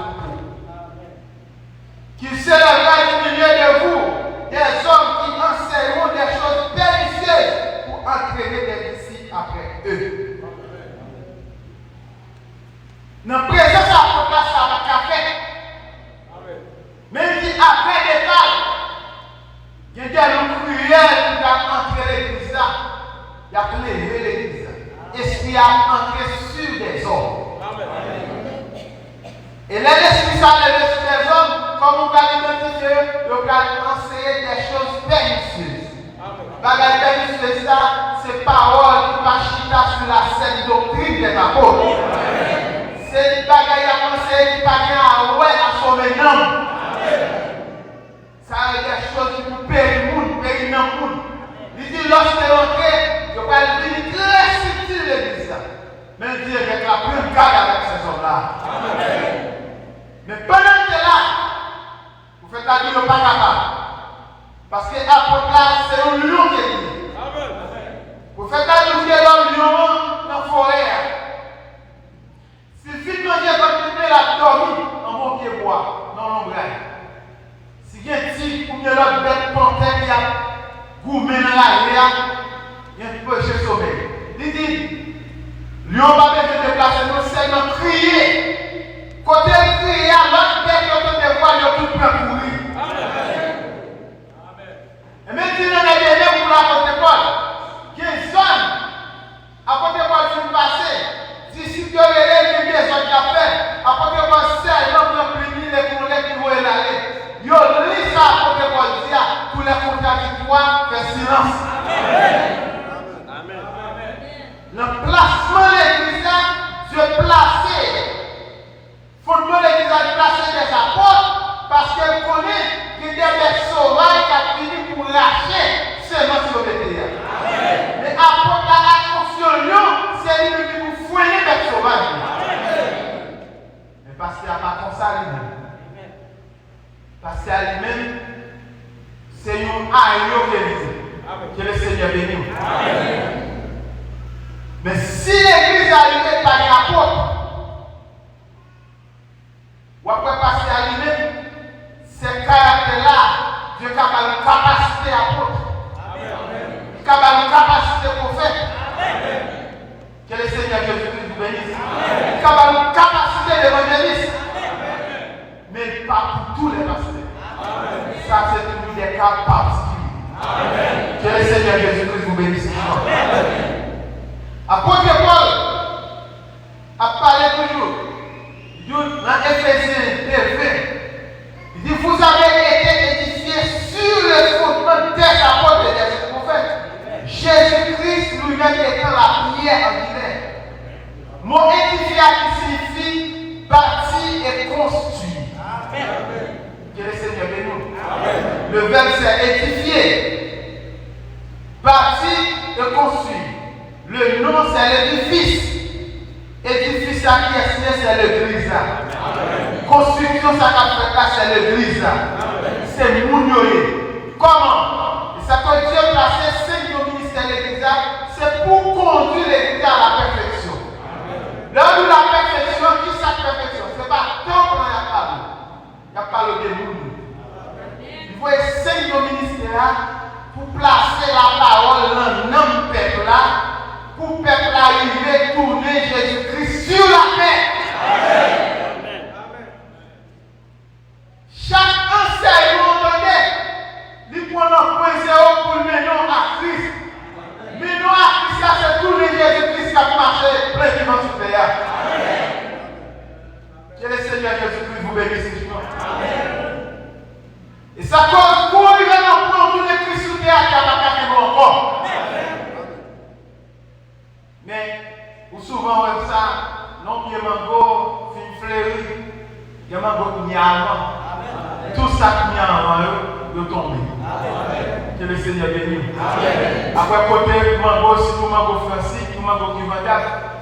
Qu'il s'élèvera du milieu de vous des hommes qui enseigneront des choses pernicieuses pour entraîner des disciples après eux. Dans la présence de la ça va faire. Même si après départ, il y a des loups cruels qui vont entrer l'église là. Il y a éclairé l'église. L'esprit a entré sur des hommes. Et l'esprit s'est levé sur des hommes, comme on va l'identifier, on va enseigner des choses pernicieuses. Bagay pernicieux, c'est paroles qui va chita sur la saine doctrine des apôtres. C'est des bagailles à enseigner qui va bien à sauver l'homme. Ça a des choses qui vous périment le monde, périment le monde. Il dit, lorsque vous entrez, vous allez venir très subtil l'église. Mais il dit, avec la plus garde avec ces hommes-là. Mais pendant que là, vous faites la vie de pas capable. Parce que l'apôtre là, c'est un lion qui est dit. Vous faites la vie de lion dans la forêt. Si vite manger votre pied la dormi, en bon pied bois, dans l'ombrage. Si il y a un tigre ou bien l'autre bête panthère qui a gourmé dans la rivière, il y a un peu de sommeil. Il dit, lion va bien se déplacer, nous seulement crier. Côté crier, l'autre bête qui a des voix, il y a tout plein courir. Et même si nous avons des élèves pour l'apôtre Paul, qui est zone, apôtre Paul s'est passé, disciples de l'élève, qui est des autres affaires, apôtre Paul sert, l'homme n'a plus mis les collègues qui vont aller. Yo, lis ça, apôtre Paul dit, tous les contradictoires, fait silence. Amen. Le placement de l'église, Dieu placé. Fondement de l'église a placé des apôtres parce qu'elle connaît qu'il y a des sauvages qui ont fini pour lâcher seulement sur le terrain. Mais apôtre a fonction, c'est lui qui vous fouillez des sauvages. Mais parce qu'il n'y a pas comme ça lui-même. Parce qu'à lui-même, c'est un aïe que le Seigneur bénit. Mais si l'église a été par l'apôtre, vous a une capacité d'évangéliste. Mais pas pour tous les pasteurs. Ça, c'est toujours des cas particuliers. Que le Seigneur Jésus-Christ vous bénisse. Apôtre Paul a parlé toujours dans Éphésiens 2:20. Il dit, vous avez été édifiés sur le fondement des apôtres et des prophètes. Jésus-Christ lui-même étant la pierre angulaire. Mot édifié qui signifie bâti et construit. Que le Seigneur bénisse. Le verbe c'est édifié, bâti et construit. Le nom c'est l'édifice. Édifice ça qui est signé c'est l'église. Construction ça qui a fait là c'est l'église. C'est mounioye. Comment? Et ça que Dieu a placé 5 au ministère de l'église, c'est pour conduire l'église à la perfection. Là où la perfection, qui c'est la perfection? Ce n'est pas tant qu'on a parlé. Il y a parlé de nous. Il faut 5 au ministère pour placer la parole dans notre peuple là, pour le peuple arriver, tourner Jésus-Christ sur la terre. Chaque enseignement donné, il prend un point zéro pour le mener à Christ. Maintenant à Christ, ça c'est tourner Jésus-Christ qui a marché pleinement sur terre. Que le Seigneur Jésus-Christ vous bénisse. Et ça cause pour arriver à tourner Christ sur terre qui a pas fait bon encore. Mais, ou souvent, on ça, non, il y a un mango, fin fleuri, il y a un mango qui est avant. Tout ça qui est avant, il est tombé. Que le Seigneur bénisse. Après, côté mango, si tout mango français, tout mango qui va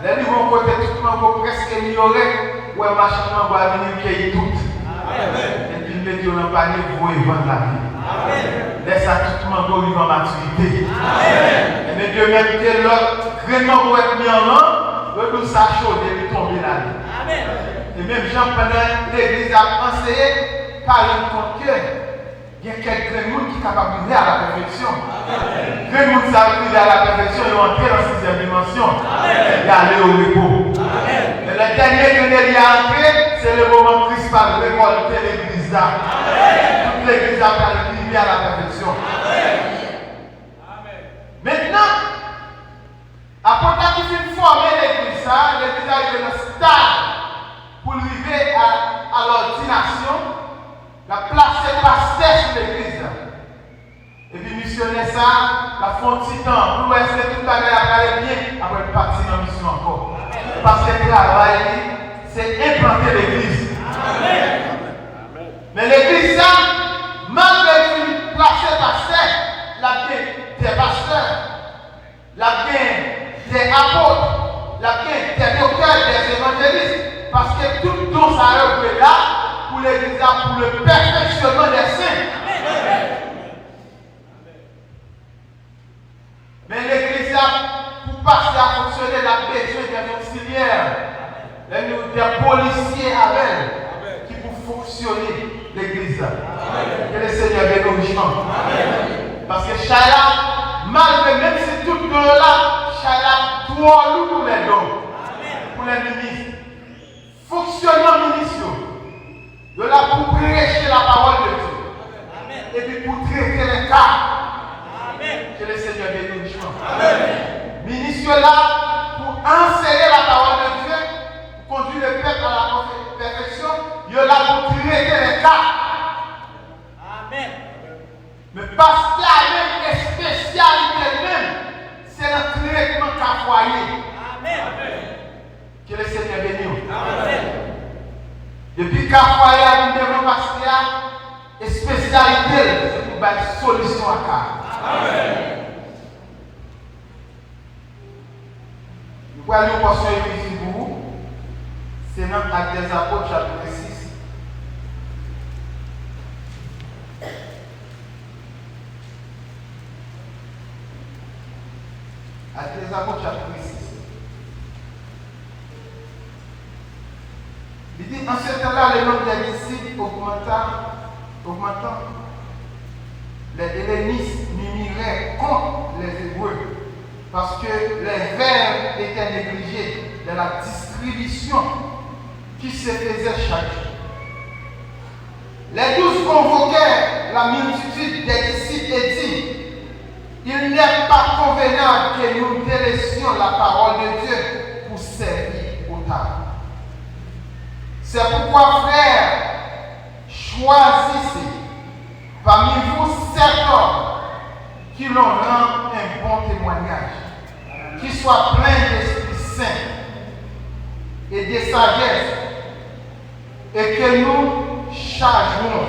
les niveaux côté, tout mango presque ignoré, ou un machin mango à venir cueillir tout. Et puis, il met dans le panier, vous et vendre la vie. Laisse ça tout mango vivre en maturité. Et mais Dieu même que l'autre, vraiment, vous êtes mis en main, le tout ça chaud, il est tombé là. Et même Jean, pendant l'église a enseigné, par une compte que il y a quelques gens qui sont capables de vivre à la perfection. Les gens qui savent vivre à la perfection, ils vont entrer dans la 6e dimension. Et aller au repos. Et le dernier que il y a entré, c'est le moment où Christ va récolter l'église là. Toute l'église a vivre à la perfection. Maintenant, après qu'il finit de former l'église, l'église arrive dans le stade pour arriver à l'ordination, la place est pasteur sur l'église. Et puis missionner ça, la font petit temps, pour est-ce que tout à l'heure aller bien, après partir dans la mission encore. Parce que le travail, c'est implanter l'église. Mais l'église, ça, malgré qu'il place pasteur, la des pasteurs, la des apôtres, la des docteurs, des évangélistes, parce que tout don ça est là pour l'église, pour le perfectionnement des saints. Mais l'église, pour passer à fonctionner, la besoin des auxiliaires, des policiers avec qui pour fonctionner l'église. Que le Seigneur bénisse. Parce que Chala, malgré même si tout le là, Chala, trois loups pour les dons, pour les ministres. Fonctionnement ministre, de là pour prêcher la parole de Dieu. Et puis pour traiter les cas. Que le Seigneur bénisse. Ministre là pour enseigner la parole de Dieu, pour conduire le peuple à la perfection. Il est là pour traiter les cas. Amen. Mais parce qu'il y a une spécialité même, c'est le traitement qu'a foyer. Amen. Que le Seigneur bénisse. Amen. Depuis qu'a foyer a une développement et spécialité, c'est pour faire une solution à cas. Amen. Nous pouvons aller au portion ici pour vous. C'est dans Actes des Apôtres, chapitre 6. Actes des Apôtres, chapitre 6. Il dit, en ce temps-là, le nombre des disciples augmentant, les hellénistes murmuraient contre les Hébreux, parce que les verbes étaient négligés de la discrétion distribution qui se faisait chaque jour. Les 12 convoquèrent la multitude des disciples et dirent, il n'est pas convenable que nous délaissions la parole de Dieu pour servir au tabac. C'est pourquoi, frères, choisissez parmi vous 7 hommes qui l'on rend un bon témoignage, qui soient pleins d'Esprit Saint et de sagesse, et que nous chargerons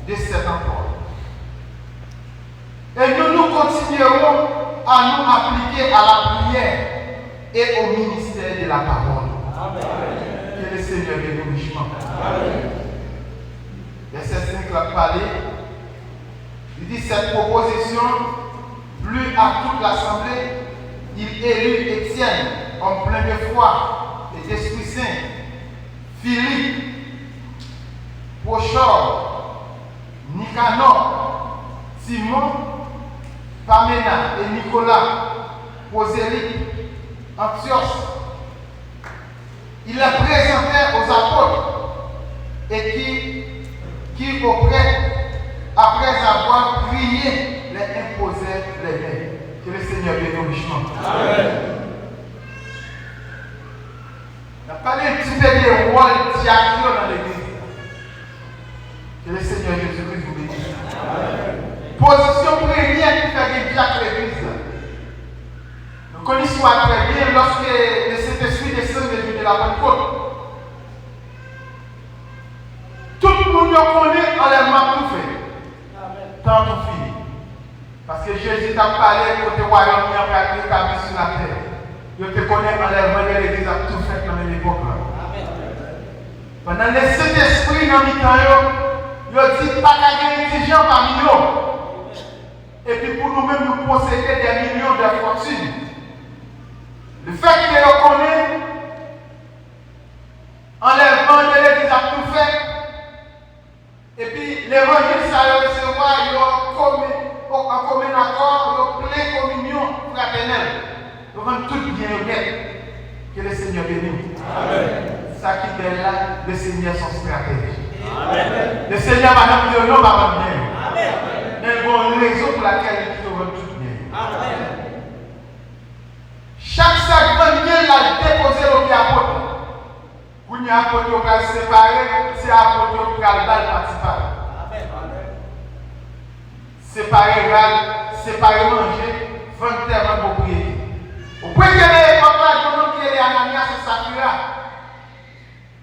de cet emploi. Et nous continuerons à nous appliquer à la prière et au ministère de la parole. Amen. Que le Seigneur bénisse richement. Verset 5 l'a parlé. Il dit cette proposition plut à toute l'assemblée. Il élut Étienne, homme plein de foi et d'Esprit Saint, Philippe, Prochor, Nicanor, Simon, Pamena et Nicolas, Prosélyte, Antioche. Il les présentait aux apôtres et qui après avoir prié, les imposait les mains. Que le Seigneur bénisse richement. Amen. On a parlé un petit peu des rôles diacres dans l'église. Que le Seigneur Jésus-Christ vous bénisse. Position première qui fait des diacres l'église. Nous connaissons très bien lorsque le Saint-Esprit descend de la Pentecôte. Tout le monde connaît enlèvement tout fait. Tant tout fini. Parce que Jésus t'a parlé côté royaume qui a été établi sur la terre. Je te connais enlèvement de l'église a tout fait dans l'époque. Pendant le Saint-Esprit dans le temps, il dit pas qu'il y a des gens parmi nous. Et puis pour nous-mêmes, nous posséder des millions de fortunes. Le fait que nous connaissons enlèvement de l'église a tout fait. Et puis l'évangile, ça va recevoir, il y a en commun accord, il y a plein communion fraternelle. Nous avons tout bien honnête. Que le Seigneur bénisse. Amen. Ça qui est là, le Seigneur son stratège. Amen. Le Seigneur va nous dire non, va nous bien. Amen. Mais bon, raison pour laquelle il nous veut tout bien. Amen. Chaque sacrement vient la déposer au pied apôtre. Pour nous apôtre qui va se séparer, c'est apôtre qui va le participer. Séparer manger, vendre terre pour propriété. Au point que les époques qui est Ananias et Saphira,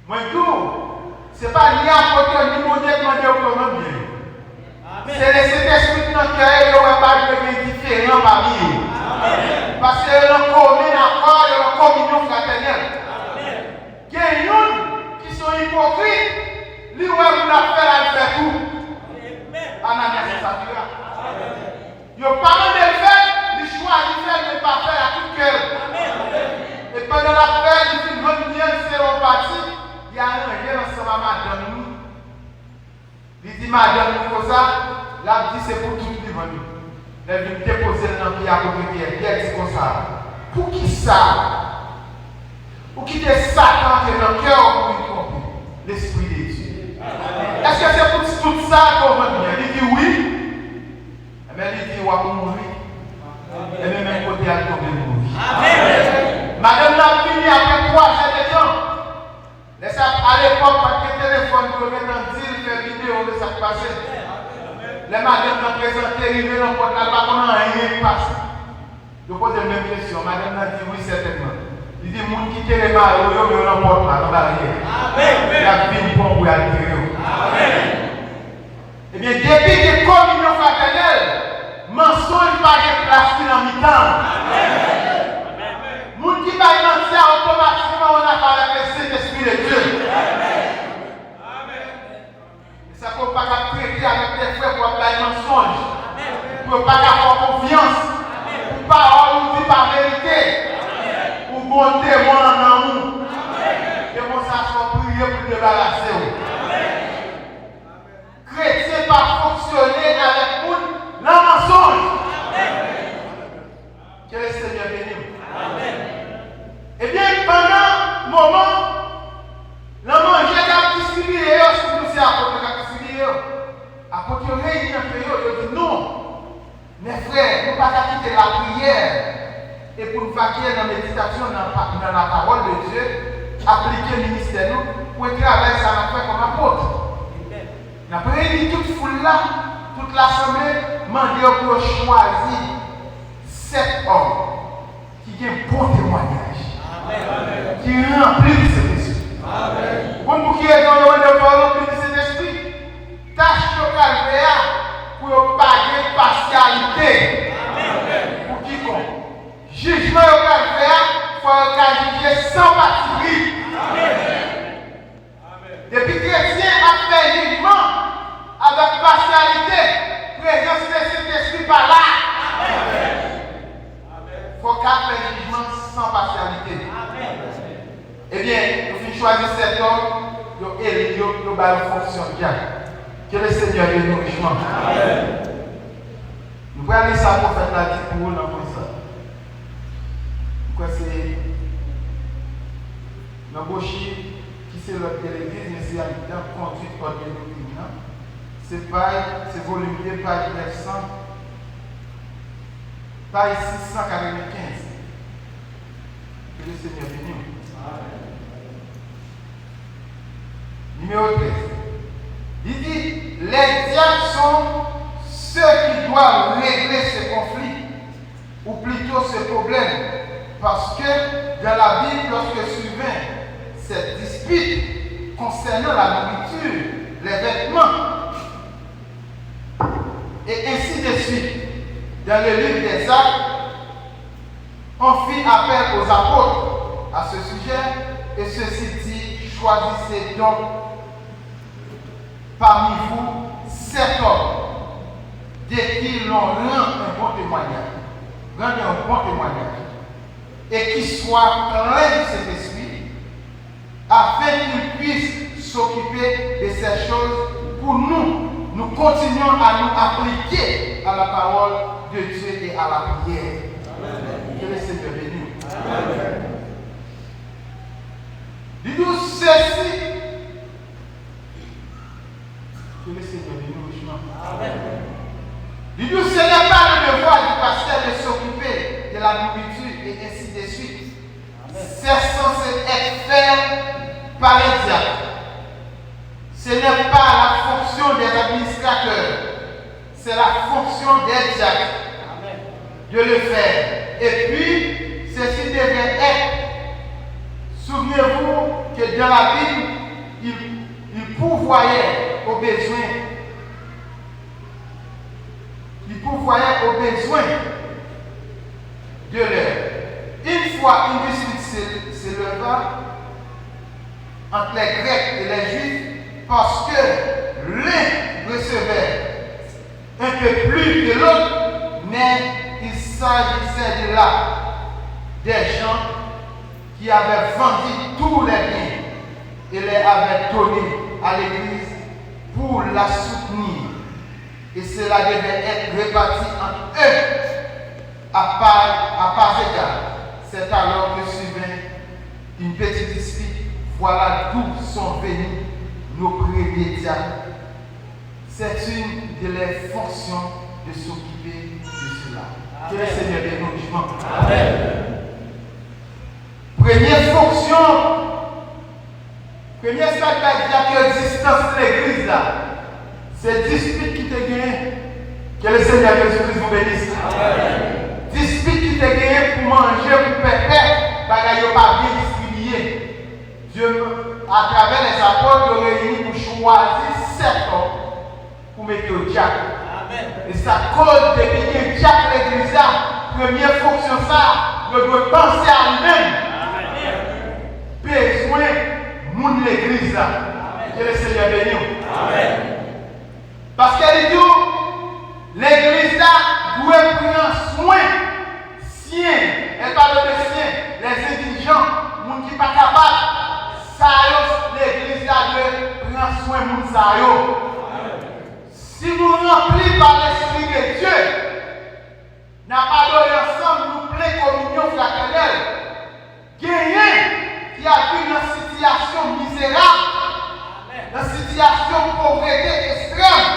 moi tout, ce n'est pas ni apôtre ni mon Dieu qui m'a dit au même bien. C'est le Saint-Esprit qui nous crée, il n'y a pas de différent parmi eux. Parce que le commun accord et la communion fraternelle. Il y a une qui sont hypocrites, lui, on a fait tout. Ananias et Saphira. Il n'y a pas de faire, il choisit de faire, de ne pas faire à tout cœur. Et pendant la fête, il dit, notre bien, c'est au parti. Il y a un rien ensemble à madame. Il dit, madame, il faut ça. Là, il dit, c'est pour tout le monde. Il vient déposer dans le pied à côté de Pierre. Pierre dit comme ça. Pour qui ça? Pour quitter Satan qui est dans le cœur pour lui tromper l'Esprit de Dieu. Est-ce que c'est pour tout ça qu'on va bien? Il dit oui. Mais il dit, on va mourir. Et même côté à tomber mourir. Madame l'a fini après 3 ans de temps. Laissez à l'époque, pas de téléphone pour mettre en deal, faire vidéo de ça qui passait. Les madames l'ont présenté, arrivé dans le porte, elle va comment rien passe. Je pose la même question. Madame l'a dit oui, certainement. Il dit, moun qui tient les mains, il y a un porte là, dans l'arrière. Il a fini pour vous attirer. Eh bien, depuis que communion fraternelle, mensonge pas de place dans le mi-temps. Moun qui va mentir automatiquement, on a parlé avec le Saint-Esprit de Dieu. Et ça ne peut pas traiter avec des frères pour faire des mensonges. Pour ne pas avoir confiance. Pour parole ou dire par vérité. Pour bon témoin en amour. Et pour ça, soit prier pour débarrasser. Chrétien pas fonctionner avec nous dans le mensonge. Que le Seigneur bénisse. Eh bien, pendant faire, nous ne pas quitter la prière et pour nous vaquer dans la méditation, dans la parole de Dieu, appliquer le ministère nous, pour travailler ça m'a fait comme apôtre. Nous avons réuni toute foule là, toute l'assemblée, demandé pour choisir 7 hommes qui ont un bon témoignage, qui remplissent cet esprit. Comme vous qui êtes dans le monde de remplir cet esprit, tâche locale pour ne pas de partialité. Pour quiconque. Jugement local il faut juger sans parti pris. Depuis que chrétien a fait jugement avec partialité, présence de cet esprit par là. Il faut qu'à faire jugement sans partialité. Eh bien, nous choisissons cet homme, nous élisons, nous allons fonctionner bien. Que le Seigneur nous nourrissement. Nous allons aller ça pour faire la vie pour nous dans ça. Pourquoi c'est l'embauché qui c'est l'autre de l'église, mais c'est un conduite ordonnée. C'est pareil, c'est volume 2, page 900, page 695. Que le Seigneur bénisse. Numéro 13. Il dit, les diacres sont ceux qui doivent régler ce conflit, ou plutôt ce problème, parce que dans la Bible, lorsque survint cette dispute concernant la nourriture, les vêtements, et ainsi de suite, dans le livre des Actes, on fit appel aux apôtres à ce sujet, et ceci dit, choisissez donc parmi vous 7 hommes, dès qui l'on rend un bon témoignage, rendez un bon témoignage, et qui soient pleins de cet esprit, afin qu'ils puissent s'occuper de ces choses pour nous. Nous continuons à nous appliquer à la parole de Dieu et à la prière. Que le Seigneur bénisse. Dis-nous ceci. Que le Seigneur bénisse. Dis-nous, ce n'est pas le devoir du pasteur de s'occuper de la nourriture et ainsi de suite. C'est censé être fait par les diacres. Ce n'est pas la fonction des administrateurs, c'est la fonction des diacres de le faire. Et puis, ceci devait être, souvenez-vous que dans la Bible, il pourvoyait aux besoins. Il pourvoyait aux besoins de l'heure. Une fois une dispute s'éleva entre les Grecs et les Juifs, parce que l'un recevait un peu plus que l'autre, mais il s'agissait de là des gens qui avaient vendu tous les biens et les avaient donnés à l'église pour la soutenir. Et cela devait être réparti entre eux à part égale. C'est alors que survint une petite dispute. Voilà d'où sont venus nos premiers diacres. C'est une de les fonctions de s'occuper de cela. Que le Seigneur bénisse. Amen. Première fonction, première stratégie qui existence de l'église là, c'est dispute qui te gagne. Que le Seigneur Jésus-Christ vous bénisse. Amen. Dispute qui te gagne pour manger, pour perpète, bagaille pas bien distribué. Dieu, à travers les apôtres, réunis pour choisir 7 hommes pour mettre au diacre. Et ça cause de qu'il y diacre l'église là, première fonction ça, nous devons penser à lui-même. Besoin de l'église là. Que le Seigneur bénisse. Amen. Parce qu'elle dit, l'église là doit prendre soin, sien, elle parle de sien, les indigents, les gens qui ne sont pas capables. L'église là doit prendre soin de nous. Si nous remplis par l'Esprit de Dieu, n'a pas donné ensemble, nous plein communion fraternelle. Gagner qui a vu dans une situation misérable, dans une situation de pauvreté extrême,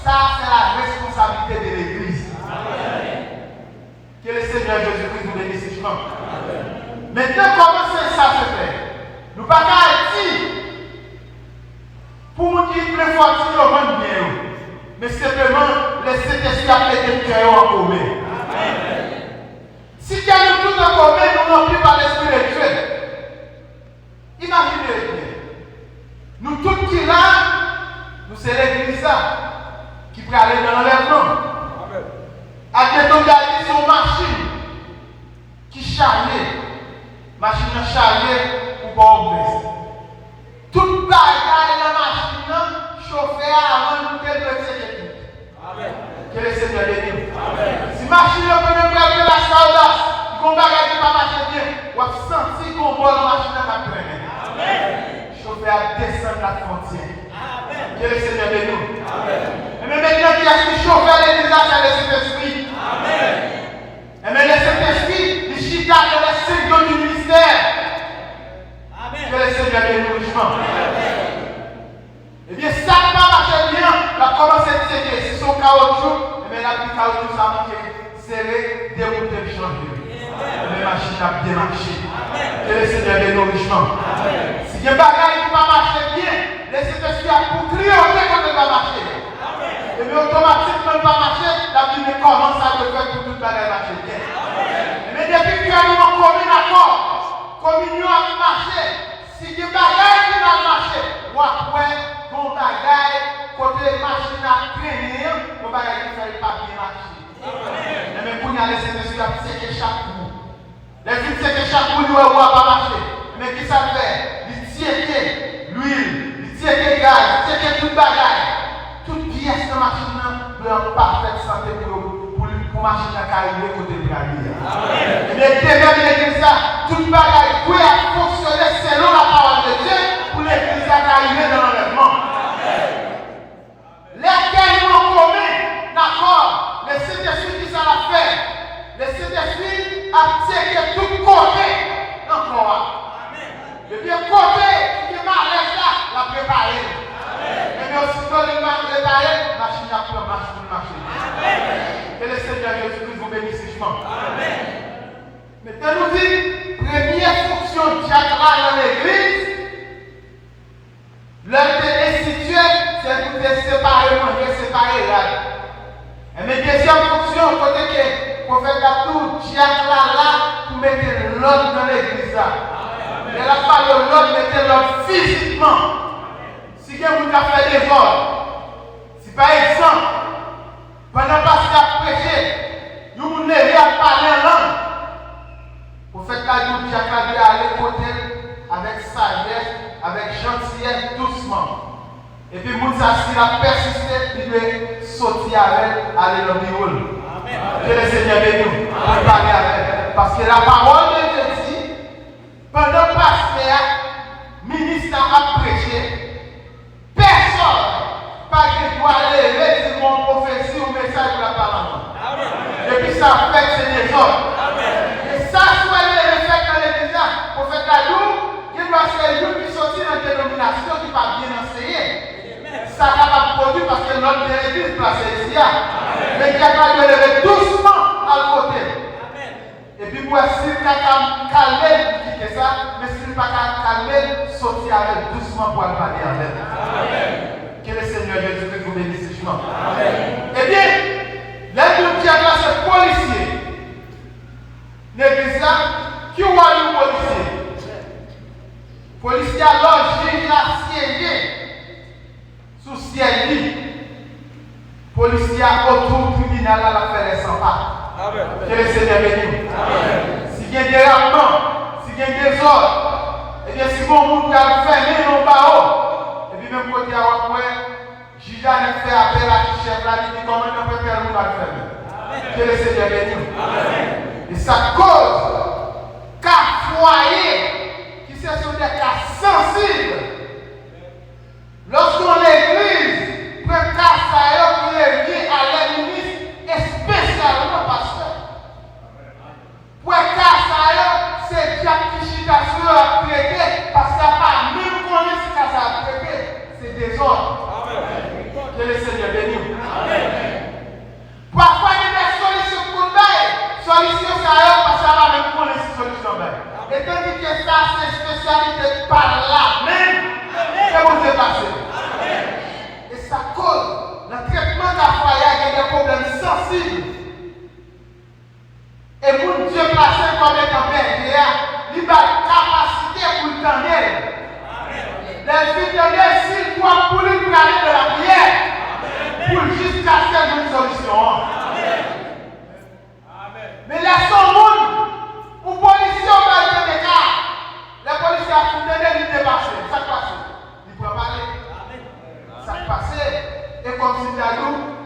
ça c'est la responsabilité de l'église. Seigneur Jésus-Christ nous bénisse richement. Maintenant, comment ça se fait? Nous ne pouvons pas dire pour nous qui sont plus forts, nous sommes bien. Mais simplement, laisser tes a mettre le cœur en commun. Si tu as tout en commun, nous remplis par l'Esprit de Dieu. Imaginez bien. Nous tous qui là, nous c'est l'église qui peut aller dans l'enlèvement. À bientôt d'aller sur une machine qui chargée. Machine chargée pour pas ouvrir. Toute bagaille dans la machine, chauffeur avant nous qu'elle doit s'équiper. Que le Seigneur bénisse. Si la machine peut même prendre la saudasse, qu'on bagaille qui va marcher bien, on va sentir qu'on voit la machine à traîner. Chauffeur descend la frontière. Que le Seigneur bénisse. Et même maintenant qui a ce chauffeur l'église à le Saint-Esprit. Et même le Saint-Esprit, il chita dans les 5 dons du ministère. Que le Seigneur bénisse richement. Eh bien, ça n'a pas marché bien, la commence à tirer. Si son caoutchouc, eh bien, la petite caoutchouc, ça marche serré, dérouté, changé. La machine a bien marché. Que le Seigneur bénisse richement. Si il y a des bagages qui ne va marcher bien, laissez le Seigneur pour crier au fait qu'on ne va marcher. Et bien, automatiquement, ne va marcher, la Bible commence à le faire pour tout le bagage marcher bien. Mais depuis que nous avons commis d'accord, communion a marché, si il y a des bagages qui vont marcher, ou après, bon bagaille, côté machine à traîner, bon bagaille qui ne fait pas bien marcher. Mais pour nous aller, c'est que chaque bout. Les filles, c'est que chaque bout, nous ne va pas marcher. Mais qui ça fait? Il tient l'huile, il tient le gaz, il tient toute bagaille. Toute pièce de machine doit être en parfaite santé pour machine à carrière côté de la vie. Mais demain, l'église, toute bagaille doit fonctionner selon la parole de Dieu pour l'église à carrière dans l'enlèvement. Lesquels nous en commun, d'accord, le Saint-Esprit qui ça l'a fait, le Saint-Esprit a tiré tout côté encore. Et bien, côté qui est mal là, l'a préparé. Et bien, aussitôt le mal préparé, la machine a pris marche pour marcher. Que le Seigneur Jésus-Christ vous bénisse richement. Maintenant, nous dit, première fonction de diacre dans l'église, l'heure de instituer, c'est pour te séparer, manger, séparer là. Et mais deuxième fonction, côté que le prophète a tout, diacre là, pour mettre l'ordre dans l'église là. Et la parole de l'ordre, mettez l'ordre physiquement. Si quelqu'un a fait des ordres, si par exemple, pendant que pasteur a prêché, nous nous levons à parler en langue. Le prophète a dit, diacre à aller côté avec sagesse, avec gentillesse, doucement. Et puis, Moussa, s'il a persisté, il doit sortir avec, aller dans le bureau. Que le Seigneur bénisse, parler avec. Parce que la parole de Dieu dit, pendant que le pasteur, ministre a prêché, personne ne doit lever sur mon prophétie ou message de la parole. Et puis, ça fait que c'est des ordres. Et ça, soit le fait dans l'église, le prophète a dit, il doit ser lui qui sortit dans une dénomination qui va bien enseigner. Ça va produire parce que notre église placée ici. Mais qui a pas de lever doucement à côté. Et puis pour s'il n'a qu'à calmer, quitter ça, mais s'il n'a pas qu'à calmer, sortir avec doucement pour aller parler avec. Que le Seigneur Jésus-Christ vous bénisse richement. Eh bien, les qui a classé policier. L'église qui voit le policier. Policier alors, juge a siégé sous ciel. Policier autour tribunal à la faire les 100 pas. Que le Seigneur bénisse. Si il y a des rapports, si il y a des ordres, et bien si mon monde a fermé nos barreaux, et puis même côté à Wakoué, juge a fait appel à qui chef là, il dit comment on peut faire le monde à fermer. Que le Seigneur bénisse. Et ça cause qu'à foyer qui se sont des cas sensibles. Lorsqu'on l'église, prend cas qui est lié à la ministre et spécialement pasteur. Pour cas c'est Dieu qui chita sur à traiter parce qu'il n'y a pas même qu'on est ce cas à traiter, c'est des ordres. Que le Seigneur bénisse. Parfois, il y a des solutions pour bailler Et tandis que ça, c'est spécialité par là même, que vous êtes passé. Et ça cause le traitement de la foi, il y a des problèmes sensibles. Et pour Dieu placé comme étant berger, il a la capacité pour le tendre. Les filles de s'il doit pour lui aller de la prière, pour jusqu'à ce qu'il y ait une solution. Mais laissons le monde, pour policiers, on va être des cas. Les policiers ont fondé l'idée passée. Ça passe. Ils peuvent parler. Ça passe. Et comme si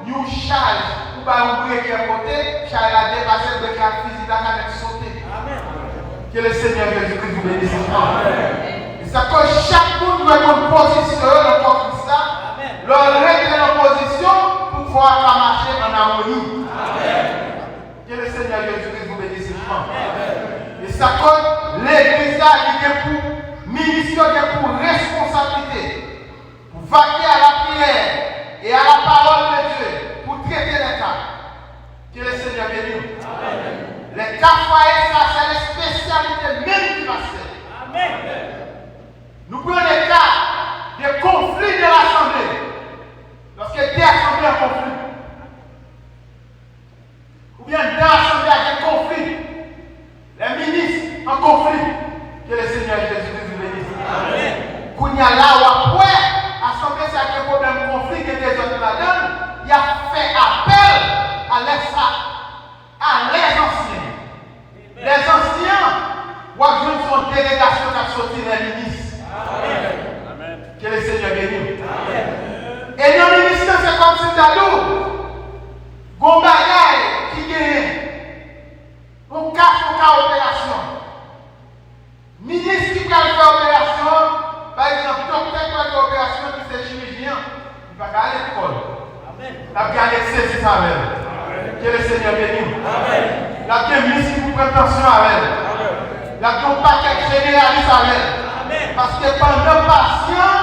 nous charge, ou pas ouvrir qui est côté, charge a dépassé de la physique, la sauter. Que le Seigneur Jésus-Christ vous bénisse. Et ça cause chaque monde doit être en position dans comme ça. Leur règle en position pour pouvoir marcher en harmonie. Que le Seigneur Jésus-Christ vous bénisse. Et ça cause l'église qui est pour mission, qui est pour responsabilité, pour vaquer à la prière et à la parole de Dieu, pour traiter les cas. Que le Seigneur bénisse. Les cas foyers, ça c'est les spécialités même qui passent. Nous prenons les cas de conflits de l'Assemblée. Lorsque deux assemblées en conflit, ou bien deux assemblées avec conflit, les ministres en conflit, que le Seigneur Jésus-Christ vous bénisse. Quand il y a là où après, l'Assemblée, c'est un problème de conflit que des autres là-dedans, il a fait appel à les anciens. Les anciens, ou à une délégation qui a sorti les ministres. Que le Seigneur bénisse. Et dans le ministère, c'est comme si Gon bagay qui gagne. On cache aucune opération. Ministre qui peut faire opération, par exemple, docteur qui fait opération qui c'est chirurgien, il va aller à l'école. Il va aller saisir sa mère. Que le Seigneur bénisse. Il y a des ministres qui vous prennent attention à elle. Il y a des paquets généralistes à elle. Parce que pendant patient,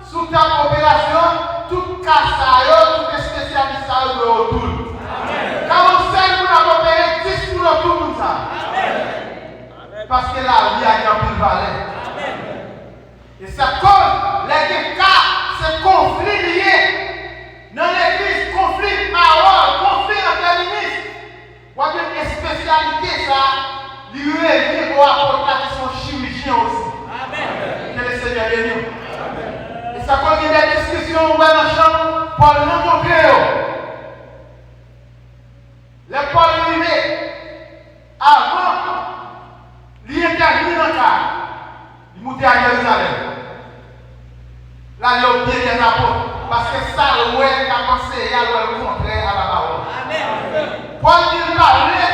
sous ta opération, tout cas, tout les spécialistes de autour. Quand on sait que nous avons opéré 10 pour autour de ça. Parce que la vie a gagné une valeur. Et ça cause les cas, c'est conflit lié. Dans l'église, conflit parole, conflit entre les ministres. Ou bien des spécialités, ça, liées aux apôtres qui sont chirurgiens aussi. Que le Seigneur bénisse. Et ça cause des discussions dans la chambre pour le rencontrer. Les Paul arrivés, avant, il intervient dans le cas. Il montait à Jérusalem. Là, il a oublié des apôtres. Parce que ça, il a pensé, il a le contraire à la parole. Paul dit parler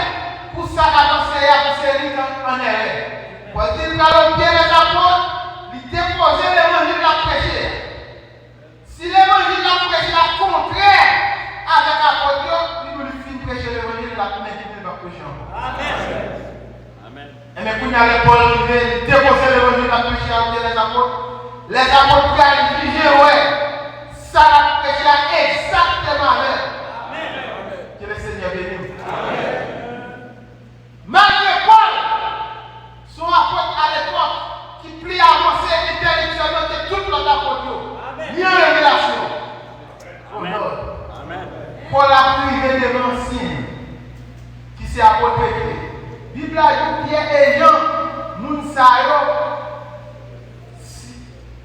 pour ça, il a pensé, il a poussé en erreur. Paul dit qu'il a oublié les apôtres, il déposait l'évangile de la prêcher. Si l'évangile de la prêcher est contraire avec l'apôtre, il nous fait prêcher l'évangile de la prêcher, il va prêcher encore. Amen. Et mais quand il y a les Paul, il déposait l'évangile de la prêcher avec les apôtres. Les apôtres qui ont jugé, ouais, ça a prêché exactement avec. Que le Seigneur bénisse. Malgré Paul, son apôtre à l'époque, qui plie à avancer intellectuellement que tout l'autre apôtre, ni en révélation. Amen. Paul a privé des anciens qui s'est apôtré. Bible a dit Pierre et Jean, nous ne savons.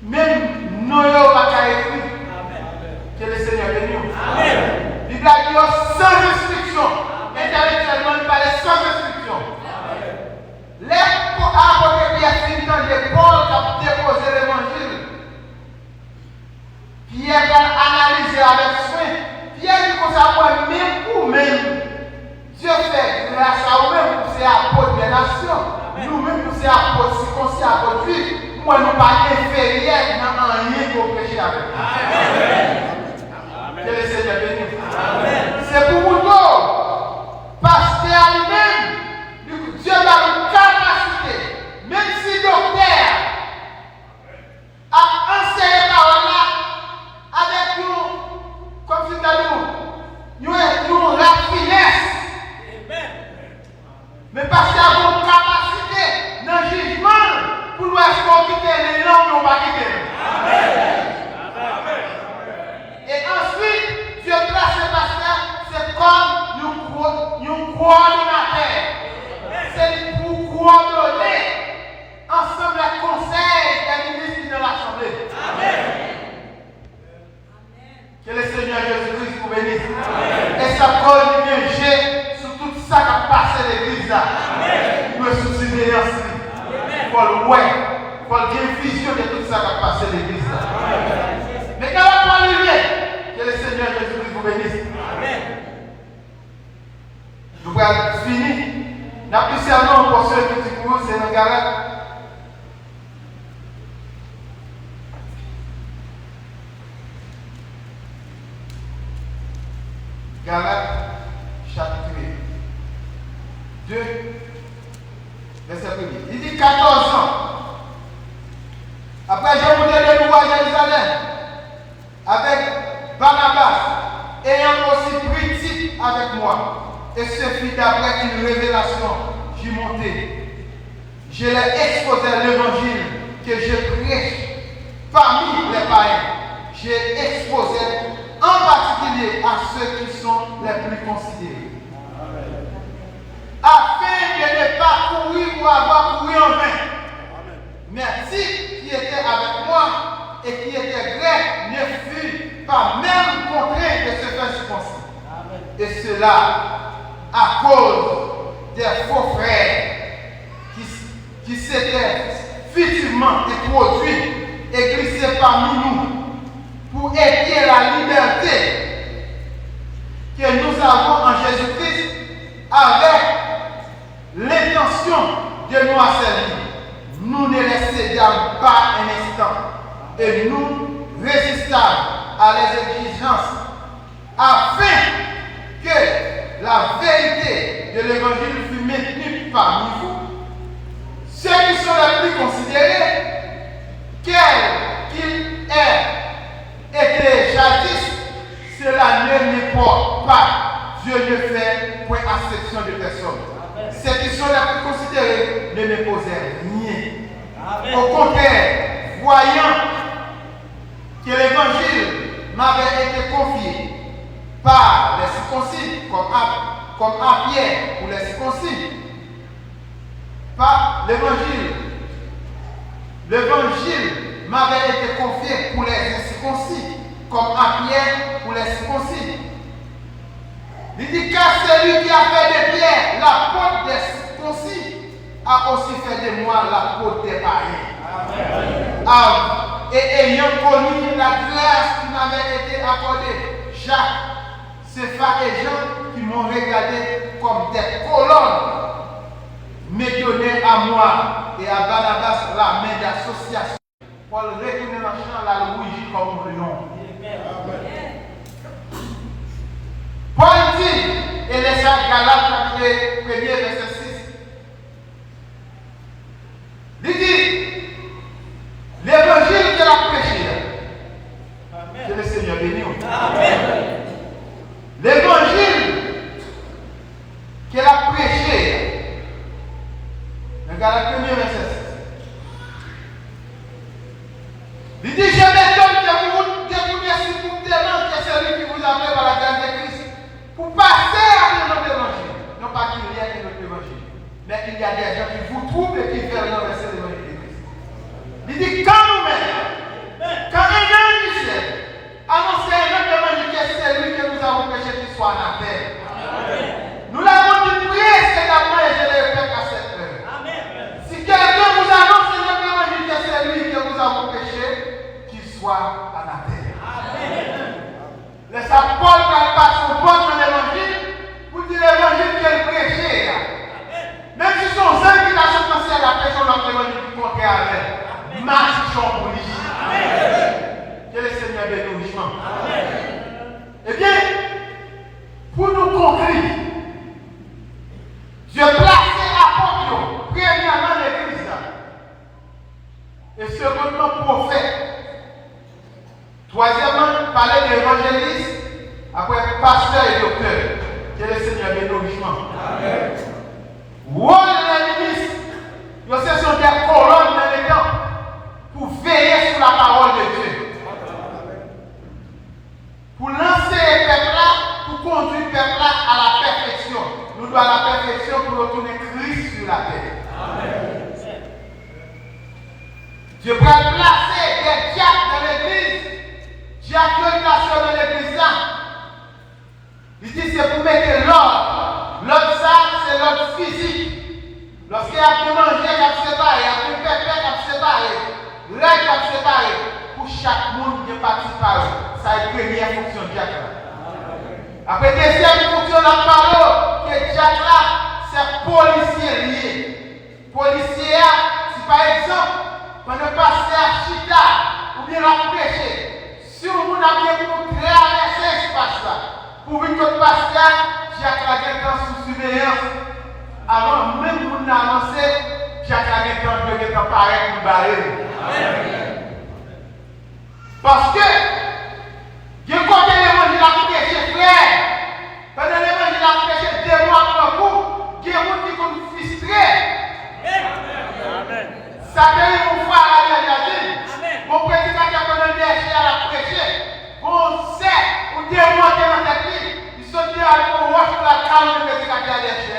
Même nous n'avons pas écrit. Que le Seigneur bénisse. La Bible a dit sans restriction. Intellectuellement, il parlait sans restriction. Les apôtres Pierre finissent de Paul qui a déposé l'évangile. Pierre a analysé avec soin. Pierre dit qu'on s'apprend même pour même. Dieu fait grâce à vous-même pour ces apôtres des nations. Nous-mêmes pour ces apôtres, si on s'y apôtres vivent. Moi, nous ne sommes pas inférieurs dans rien pour pécher avec nous. Que le Seigneur bénisse. C'est pour vous tous. Parce qu'à lui-même, Dieu a une capacité, même si docteur a enseigné par là, avec nous, comme si nous la finesse. Mais parce qu'il y a une capacité dans pas quitter. Et ensuite, Dieu place le pasteur, c'est comme un coordinateur. C'est pour coordonner ensemble les conseils des ministres de l'Assemblée. Que le Seigneur Jésus-Christ vous bénisse. Et sa parole vient sur tout ça qui a passé l'église là. Nous me soucier de ainsi. Il faut le voir. Il faut bien vision de tout ça qui a passé l'église là. Mais quand la parole vient, que le Seigneur Jésus-Christ vous bénisse. Nous allons finir. Nous avons plus serment pour ceux qui disent c'est dans Galate. Galates chapitre 2, verset 1er. Il dit 14 ans. Après, j'ai monté de nouveau à Jérusalem avec Barnabas, ayant aussi pris Tite avec moi. Et ce fut d'après une révélation, j'y monté. Je l'ai exposé l'évangile que je prêche parmi les païens. J'ai exposé en particulier à ceux qui sont les plus considérés. Afin de ne pas courir pour avoir couru en vain. Mais Tite, qui était avec moi et qui était grec, ne fut pas même contraint de se faire circoncire. Et cela à cause des faux frères qui s'étaient fictivement introduits et glissés parmi nous pour épier la liberté que nous avons en Jésus-Christ avec l'intention de nous asservir. Nous ne les cédâmes pas un instant et nous résistâmes à les exigences afin que la vérité de l'évangile fût maintenue parmi vous. Ceux qui sont les plus considérés, quels qu'ils étaient jadis, cela ne m'importe pas. Dieu ne fait point acception de personne. Ceux qui sont les plus considérés ne me posaient rien. Au contraire, voyant que l'évangile m'avait été confié par les circoncis, comme à Pierre pour les circoncis, par l'évangile. L'évangile m'avait été confié pour les incirconcis, comme à Pierre pour les circoncis. Il dit car celui qui a fait de Pierre l'apôtre des circoncis a aussi fait de moi l'apôtre des païens. Et ayant connu la grâce qui m'avait été accordée, Jacques, Cépha et Jean qui m'ont regardé comme des colonnes, me donnaient à moi et à Barnabas la main d'association. Pour le retourner dans le champ, la rouge comme un lion. Paul dit, et les Galates chapitre 1er verset 6. Il dit, l'évangile qu'elle a prêché, que le Seigneur bénisse. Amen. L'évangile qu'elle a prêché, regarde le premier verset 6. Il dit, je m'étonne que vous découvriez pour tellement que c'est lui qui vous appelle par la grâce de Christ pour passer à notre évangile. Non pas qu'il y ait notre évangile, mais qu'il y a des gens qui vous trouvent et qui veulent renverser l'évangile de Christ. Il dit, quand nous-mêmes, quand un homme du ciel annonce un autre évangile que c'est lui que nous avons prêché qu'il soit en terre. Nous l'avons dit prier secrètement et je le répète à cette heure. Si quelqu'un vous annonce un autre évangile que c'est lui que nous avons prêché, qu'il soit en terre. Laisse à Paul qui passe son bon dans l'évangile pour dire l'évangile qu'elle prêchait. Même si son âme qui a commencé à la prêcher dans l'évangile qui comptait avec, marche son pour lui. Que le Seigneur bénisse richement. Eh bien, pour nous conclure, Dieu placé apôtre, premièrement l'église, et secondement prophète. Troisièmement, parler d'évangéliste, après pasteur et docteur. Que le Seigneur bénisse richement. Rôle des ministres, ce sont des colonnes dans les temps pour veiller la terre. Dieu peut placer des diacres dans l'église. Diaconisation dans l'église là. Il dit c'est pour mettre l'ordre. L'ordre ça, c'est l'ordre physique. Lorsqu'il y a pour manger, il y a séparé. Il y a pour pépé, il y a séparé. Règle, il y a séparé. Pour chaque monde qui participe à eux. Ça est la première fonction de diacre. Après, deuxième fonction de la parole, que diacre là, c'est policier lié. Policier, si par exemple, pendant passer à Chita, ou bien la prêcher, si on a bien pour traverser l'espace là, pour venir que passer, Jacques a quelqu'un sous surveillance. Avant même qu'on a avancé, Jacques a quelqu'un de quelqu'un pareil pour barrer. Parce que, il y a côté l'évangile à prêcher, frère. Pendant l'évangile à prêcher, 2 mois après coup, il y a des gens qui sont frustrés. Ça fait une fois à la réalité. Mon prédicateur pendant le DHI à la prêcher, on sait, on démonte dans la tête, ils sont dit à qu'on wash la calme du prédicateur à DHI.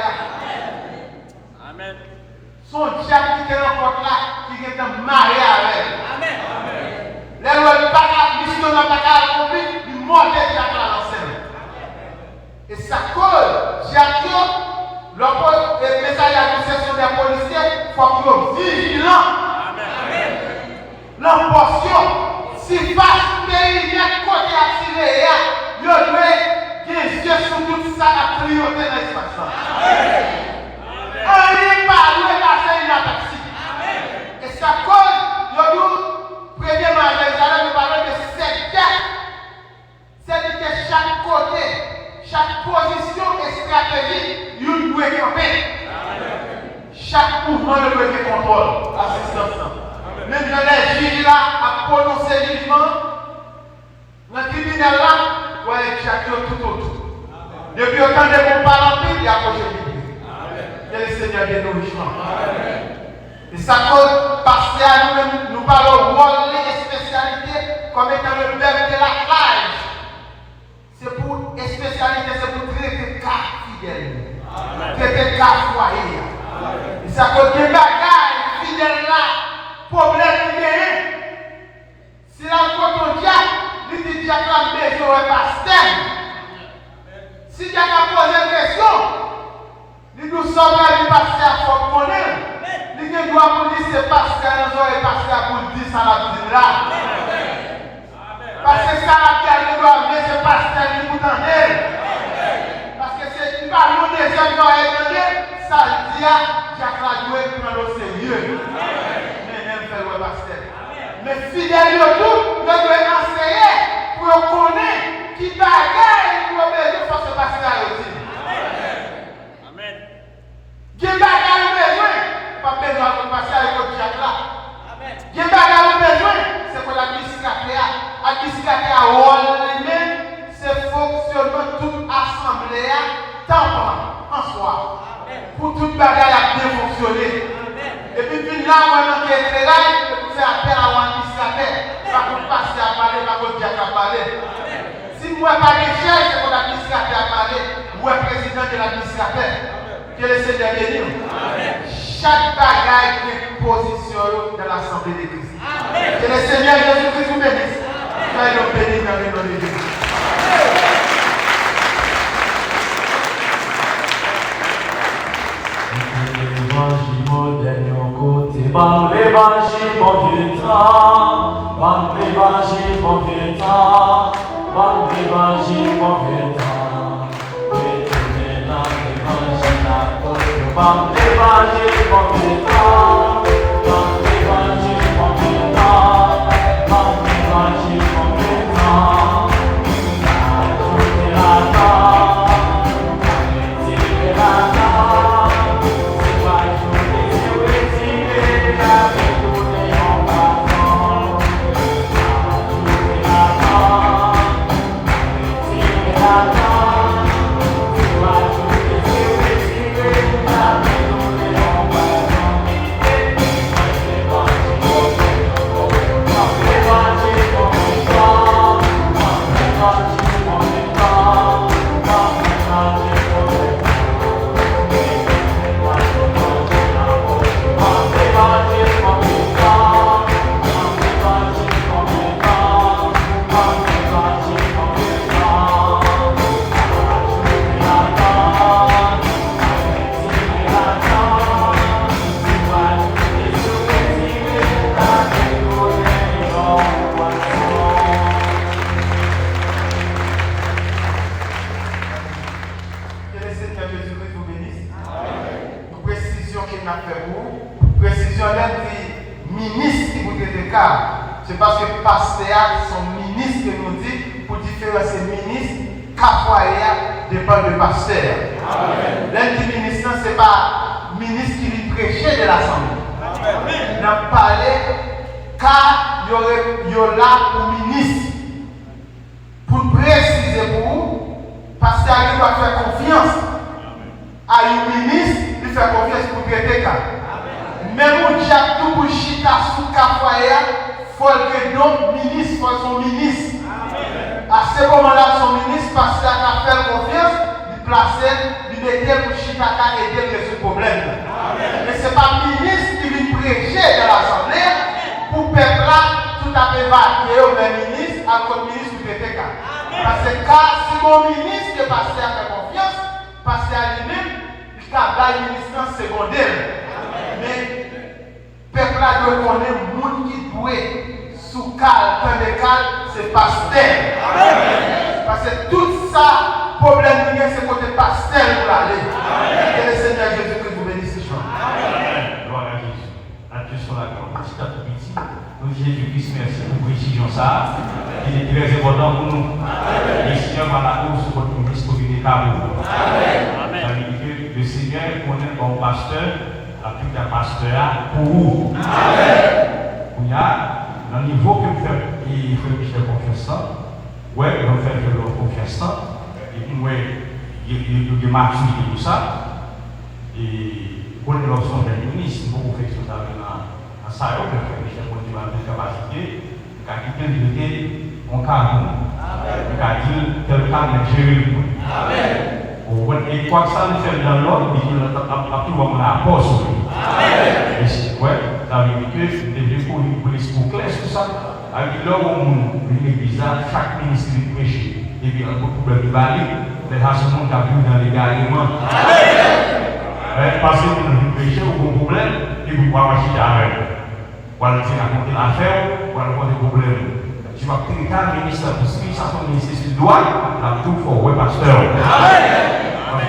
Amen. Son diable qui est encore là, qui est marié avec. Amen. Les lois du bac, mission dans le bac à accompli, ils montent le diable à l'ensemble. Et ça colle, Jacques, le message à l'association des policiers, il faut qu'ils soient vigilants. L'emportion, si face pays net côté attiré, il y a des yeux sur tout ça à priorité dans l'espace. On pas loué la scène inattaxible. Et ça cause, il y a eu, premièrement, nous parlons de 7 gaps. C'est-à-dire que chaque côté, chaque position et stratégie, il doit camper. Chaque mouvement doit être contrôle, assistance. Même dans les juges là, à prononcer le jugement, dans le tribunal là, vous allez chercher tout autour. Depuis autant de bons parents, il y a approché de Dieu. Que le Seigneur bien nous richement. Et ça cause, parce que nous parlons rôle et spécialité comme étant le verbe de la plage. C'est pour spécialité, c'est pour traiter cas fidèle. Traiter cas foyer. Et ça cause des bagages fidèles là. Problème qui est, si la côte diable, il dit diable a besoin de pasteur. Si diable a posé une question, il nous sommes allés passer à fort connaître. Il doit pour dire c'est pasteur, nous avons pasteur pour dire ça la vie là. Parce que ça la vie, il doit amener ce pasteur qui vous entendez. Parce que c'est pas nous des hommes qui ont été ça dit à Jacques Ladoue prendre au sérieux. Mais fidèle de tout, nous devons enseigner pour connaître qui bagaille pour besoin pour se passer à l'autre. Amen. Qui bagaille besoin, pas besoin de passer à l'autre Jacques là. Qui bagaille besoin, c'est pour l'administrateur. L'administrateur c'est fonctionnement toute assemblée, temps en soi. Pour toute bagaille à bien fonctionner. Et puis là, on qui est très là, on fait appel à l'administrateur. Pas qu'on passe à parler, pas qu'on dise à parler. Si moi pas de chef, c'est qu'on l'administrateur à parler. Moi, président de l'administrateur. Que le Seigneur bénisse. Chaque bagaille qui est position dans l'assemblée d'église. Que le Seigneur Jésus-Christ vous bénisse. Soyez nous bénis dans le nom de Jésus. L'évangile mon vieux temps, l'évangile mon vieux temps, l'évangile mon vieux temps. Retournez dans l'évangile apôtre, l'évangile mon vieux temps, l'évangile mon vieux temps, l'évangile mon vieux temps. Ajoutez la dent, retirez la dent. qu'il n'a fait pour vous. Précision dit ministre qui vous êtes cas. C'est parce que pasteur sont ministres que nous dit pour différencier ministre, capoya dépend de pasteur. L'un qui ministre, ce n'est pas ministre qui vient prêcher de l'Assemblée. On a parlé car il y a là pour ministre. Pour préciser pour vous, pasteur il doit faire confiance à un ministre, il fait confiance pour traiter cas. Même au diable tout pour chita sous capoya. Il faut que donc ministre soit son ministre. À ce moment-là, son ministre, parce qu'il a fait confiance, il plaçait, il mettait pour Chitaka aider à résoudre le problème. Mais ce n'est pas le ministre qui vient prêcher dans l'Assemblée pour le peuple là, tout à fait vaquer au même ministre, à votre ministre pour traiter cas. Parce que si mon ministre que pasteur a fait confiance, pasteur lui-même, il a le ministre secondaire. Mais le peuple là doit connaître le monde qui doit. Sous cal, temps de cal, c'est pasteur. Parce que tout ça, problème c'est côté pasteur pour aller. Que le Seigneur Jésus-Christ vous bénisse ce soir. Amen. Gloire à Jésus. La question là, petit à petit, nous Jésus-Christ, merci pour précision ça. Il est très important pour nous. Le Seigneur va la hausse sur votre ministre pour venir à vous. Ça veut dire que le Seigneur connaît comme pasteur, la plus de pasteur pour vous. Dans le niveau que vous faites, il faut que je fasse confiance. Oui, il faut faire confiance. Et puis, il y a des maturité pour ça. Et pour les leçons de ministre, il faut faire ça dans ça. Il faut faire des capacités. Quand quelqu'un dit on calme. Quand il dit tel calme, gérer. Et quoi que ça nous fait dans l'ordre, il dit la plus bonne apôtre. Ouais, ça veut dire que les pour l'esprit clair sur ça. Avec l'homme où l'église, chaque ministre qui prêche, et puis un problème de Bali, les rassemblements qui arrivent dans les galements. Parce que vous prêchez au bon problème, et vous pouvez marcher avec. Voilà, c'est raconter l'affaire, voilà, pas de problème. Tu vas critiquer le ministre, parce que ça, son ministre, c'est le droit, là, tout fort, ouais, pasteur.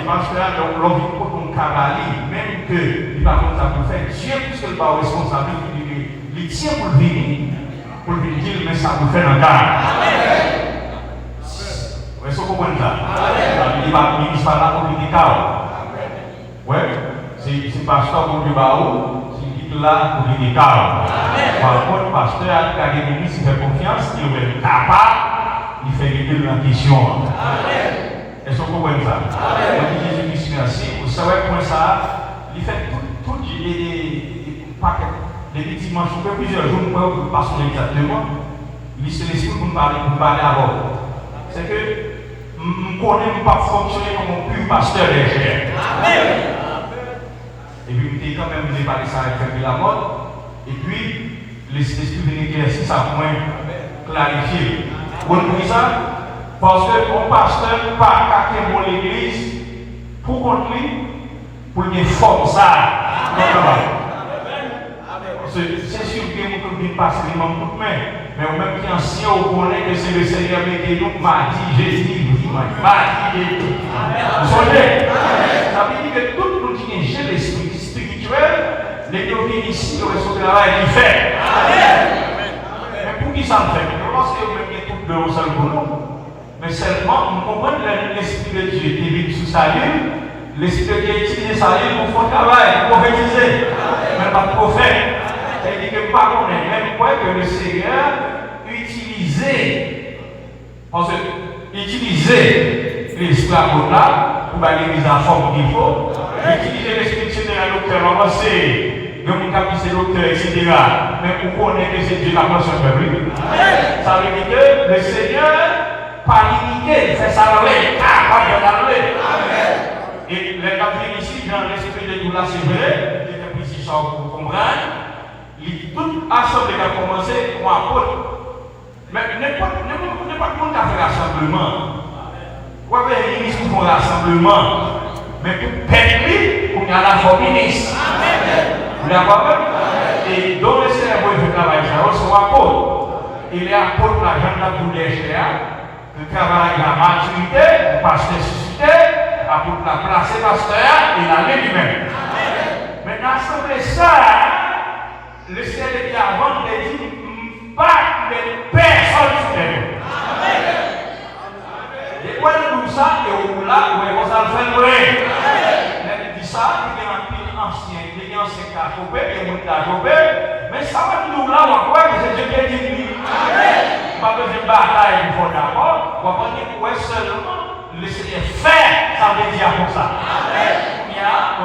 Parce que l'homme vit pour ton cavalier, même que il va comme ça pour faire Dieu, puisque il va responsable, il tient pour le venir, dire, mais ça vous fait un gars. Est-ce que vous comprenez ça? Il va là pour le chaos. Oui, c'est pasteur pour le baou, c'est là pour le chaos. Par contre, le pasteur a des ministres qui fait confiance, il est capable, il fait régler la question. Est-ce que vous comprenez ça? Jésus-Christ, merci. Vous savez comment ça, il fait tout les paquets, les petits dimanches, plusieurs jours, nous passons exactement. Il dit c'est l'esprit pour nous parler avant. C'est que je ne connais pas fonctionner comme un pur pasteur léger. Et puis, je quand même venu parler ça avec la mode. Et puis, l'esprit venu éclaircir ça pour clarifier. Vous comprenez ça? Parce que mon pasteur ne peut pas cacher l'église pour contre lui, pour lui forme ça. C'est sûr que vous pouvez passer les mains toutes mains, mais même qui est ancien, vous connaissez que c'est le Seigneur qui nous mardi, Jésus, mardi, Jésus. Vous savez, ça veut dire que tout le monde qui est l'esprit spirituel, les deux viennent ici, le reste du travail, il fait. Mais pour qui ça me fait? Parce que vous mettez tout de haut seul pour nous. Mais seulement, on comprend que l'esprit de Dieu est venu sous sa vie, l'esprit de Dieu est utilisé sa vie pour faire le travail, pour prophétiser, mais pas de prophète. C'est-à-dire que par contre, même quoi que le Seigneur utilisait, parce que utiliser l'esprit là pour l'église en forme qu'il faut, utiliser l'esprit de Dieu dans le cœur avancé, le monde qui est docteur, etc. Mais pour connaître que c'est Dieu la personne peuple. Ça veut dire que le Seigneur pas limité, fait ça dans les pas bien dans les. Et les catholiques ici, dans l'esprit de tout là, c'est vrai, il était précis pour comprendre. Toute assemblée qui a commencé, on apôtre. Mais n'importe qui a fait rassemblement. Vous avez les ministres qui font rassemblement. Mais pour peuple, on a la forme ministre. Vous l'avez compris? Et dans le cerveau, il fait travailler ça, on sont apôtres. Et les apôtres, la gente la douleur le travail de la maturité, le pasteur suscité, apôtre la placer pasteur et la lui-même. Maintenant, un pile ancien, il y a un ancien qui a chopé, il y a un qui a chopé, mais ça va nous là, on va que c'est Dieu qui a dit. Pas besoin de bataille, il faut d'accord. On va pas dire ouais seulement le Seigneur fait, ça veut dire comme ça. Il y a, on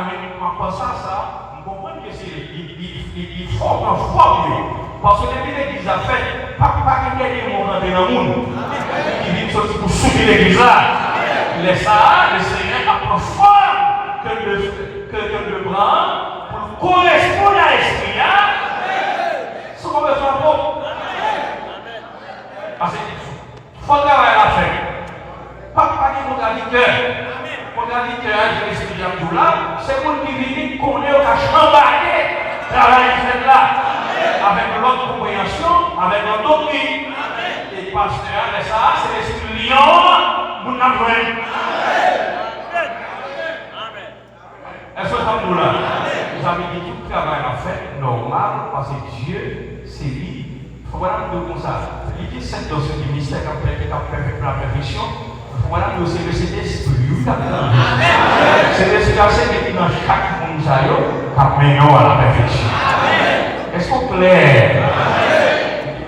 pense à ça, on comprend que c'est il faut qu'on forme. Parce que depuis l'église a fait, pas qu'il y ait des moments dans le monde qui viennent sortir pour soutenir l'église là. Laisse ça, le Seigneur apprend fort que le bras pour correspondre à l'esprit. Ce qu'on veut faire pour. Parce qu'il faut travailler à la fin. Pas qu'il faut garder cœur. Pour garder cœur, je l'esprit de là, c'est pour qui vient qu'on est au cache embarqué. Travail fait là. Avec l'autre compréhension, avec notre doctrine. Et pasteur, ça, c'est l'esprit lion, vous n'avez rien. Est-ce que ça vous là? Vous avez dit tout le travail à faire, normal, parce que Dieu, c'est lui. Il faut voir un peu comme ça. Il dit cette dans ce ministère qui a fait la perfection. Il faut voir un peu c'est le Saint-Esprit. C'est l'esprit qui dans chaque monde qui a mené à la perfection. Est-ce qu'on clair?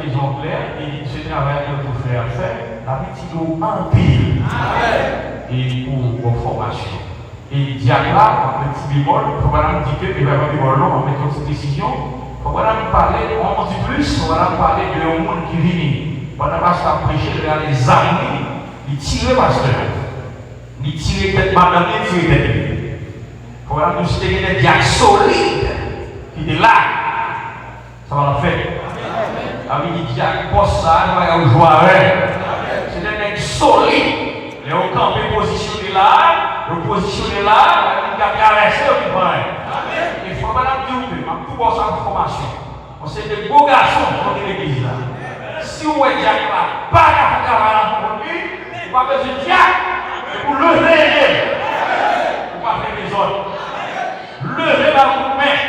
Les gens clairs, et ce travail que vous faites à faire, la petite en pile. Et pour vos formations. Et diable là, un petit bémol, il faut vraiment dire que, il va y avoir un bémol long, on met une petite décision. Il faut vraiment parler, on dit plus, il faut vraiment parler de un monde qui vit. On n'a pas à prêcher, les amis, ils tirent pasteur. Ils tirent tête madame, ils tirent tête. Il faut vraiment nous citer des diacres solides qui étaient là. Ça va la faire. Avec des diacres, poste ça, il va y avoir c'est des mecs solides. Les hauts campés positionnés là, repositionnés là, ils ont caressé au point. Il faut pas la dire que, tout pour sa formation. On sait des beaux garçons dans l'église là. Si vous êtes diacre là, pas qu'à faire la conduite, vous pas besoin de diacre, pour lever les vous pas faire les autres. Levez la main.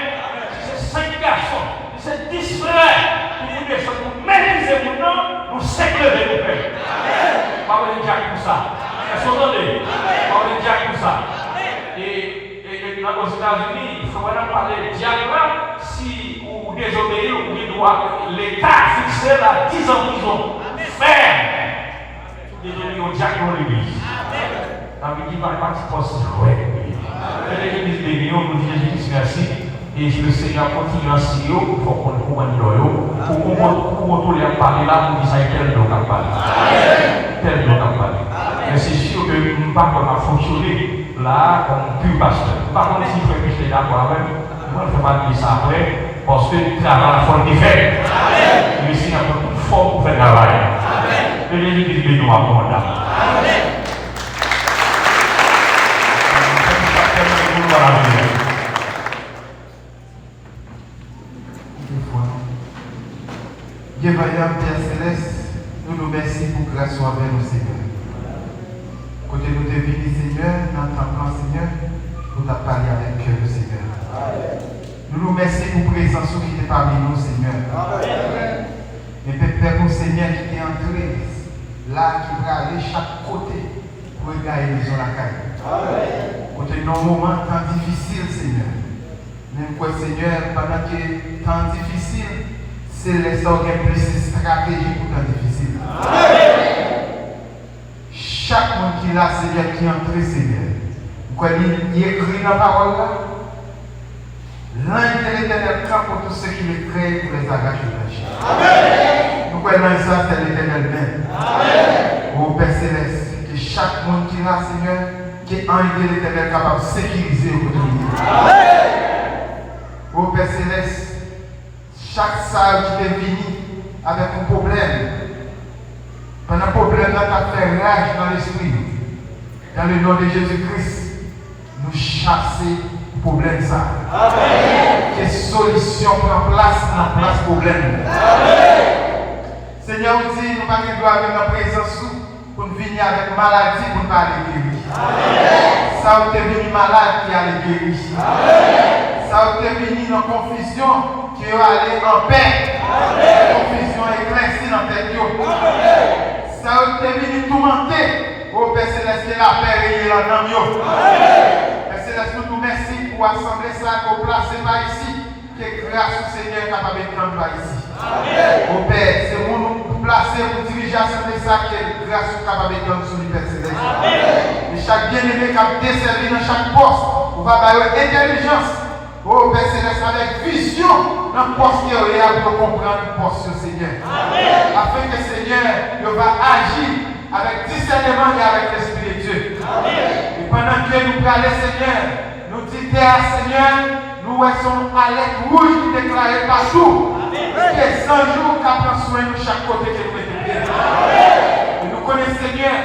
C'est 5 garçons, c'est 10 frères, pour vous descendre, pour maîtriser mon nom, nous 5 lever nos frères. Pas besoin de diacre pour ça. Est-ce que vous entendez? Pas besoin de diacre pour ça. Et aux États-Unis, il faut vraiment parler de diacre là, si vous désobéissez, vous doit l'État fixer là 10 ans de prison. Ferme. Désolé au diacre dans l'église. Ça veut dire qu'il va pas se passer. L'église de Lyon nous dit Jésus merci. Et le Seigneur continue à s'y il faut qu'on comprenne pour contrôler à parler là, pour dire ça tel donc à parler. Tel donc à parler. Mais c'est sûr que nous ne pouvons pas fonctionner là comme pur pasteur. Par contre, si je fais plus d'accord avec moi, je ne fais pas dire ça après, parce que le travail a faut le faire. Le Seigneur a toute forme pour faire le travail. Et l'église de nous abonde. Dieu vaillant Père Céleste, nous nous remercions pour grâce soit avec nous, Seigneur. Côté nous te venus, Seigneur, dans ton plan, Seigneur, nous t'as parlé avec cœur, Seigneur. Nous nous remercions pour présence qui est parmi nous, Seigneur. Mais Père, pour Seigneur qui est entré, là, qui va aller chaque côté pour regarder les gens la caille. Côté nos moments tant difficiles, Seigneur. Même quoi, Seigneur, pendant que temps difficile, c'est les organes plus stratégiques pour temps difficile. Chaque monde qui est là, Seigneur, qui est entré, Seigneur. Quoi, il écrit dans la parole là. L'un de l'Éternel camp pour tous ceux qui les créent pour les arracher de la chair. Nous croyons ça, c'est l'Éternel même. Au Père Céleste, que chaque monde qui est là, Seigneur, qui est en idée l'Éternel capable de sécuriser au côté de nous. Au Père Céleste, chaque salle qui est venu avec un problème, pendant le problème là, tu as fait rage dans l'esprit. Dans le nom de Jésus-Christ, nous chasser le problème ça. Que solution prend place dans place problème. Seigneur, nous dit, nous ne pouvons pas venir en présence pour nous venir avec maladie pour nous aller guérir. Ça où tu es venu malade qui allait guérir. Ça où tu es venu dans confusion qui va aller en paix. Confusion éclaircie dans tête. Ça où tu es venu tourmenter. Au Père Céleste, la paix et la nom. Père Céleste, nous nous remercions pour assembler ça, qu'on place par ici, que grâce au Seigneur est capable de prendre par ici. Au Père, c'est pour nous placer, pour diriger assembler ça, que grâce au capable de prendre sur l'Hyper Céleste. Et chaque bien-aimé qui a desservi dans chaque poste, on va avoir intelligence. Oh Père Céleste, avec vision dans le poste qui est pour comprendre le poste, Seigneur. Afin que Seigneur va agir avec discernement et avec l'Esprit de Dieu. Et pendant que nous parlons, Seigneur, nous disons Seigneur, nous sommes à l'aide rouge qui déclarée partout. Que 100 jours qui prend soin de chaque côté que nous mettons bien. Et nous connaissons, Seigneur,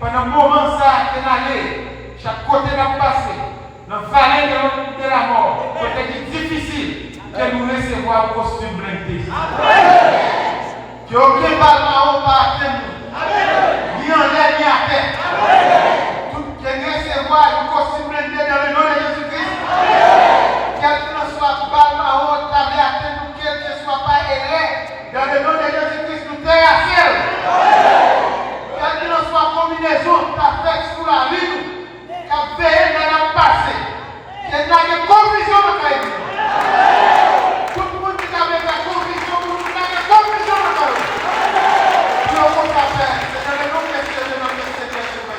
pendant le moment ça, qui est allé, chaque côté n'a passé. Dans la vallée de la mort, côté qui est difficile, que nous recevons un costume blindé. Que aucun ballon va atteindre nous. Ni en l'air, ni à terre. Tout que nous recevons un costume blindé dans le nom de Jésus-Christ. Quel que soit ballon, tablé atteindre nous, quel que soit pas élève, dans le nom de Jésus-Christ, nous terre à ciel. Quel que soit combinaison, ta fait sous la ligne. Qui a veillé dans le passé, qui a une confusion dans le pays. Tout le monde qui a fait la confusion, tout le monde qui a une confusion dans le pays. Nous avons fait, c'est dans le nom de Seigneur, notre Seigneur, je vous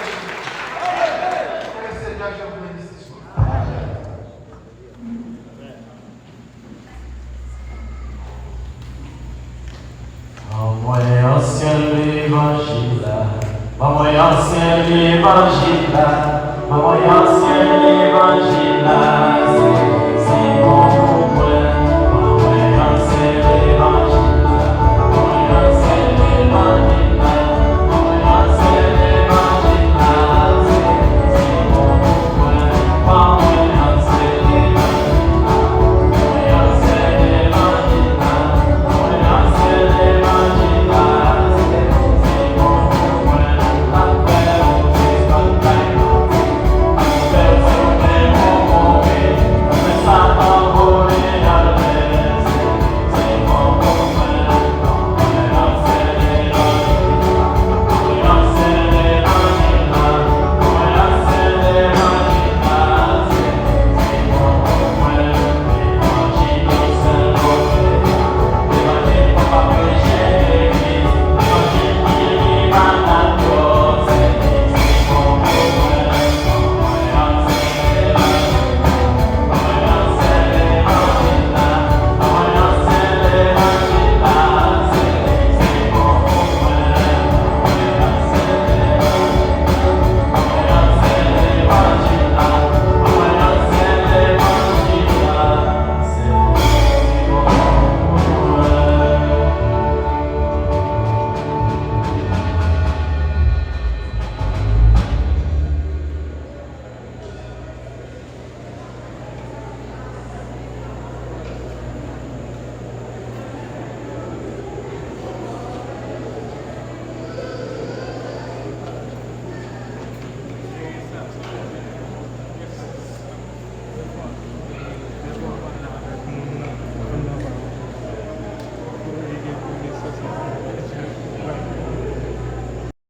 Seigneur, je vous bénisse. Envoyez au ciel l'évangile, envoyez au ciel l'évangile. Envoyez au ciel l'évangile.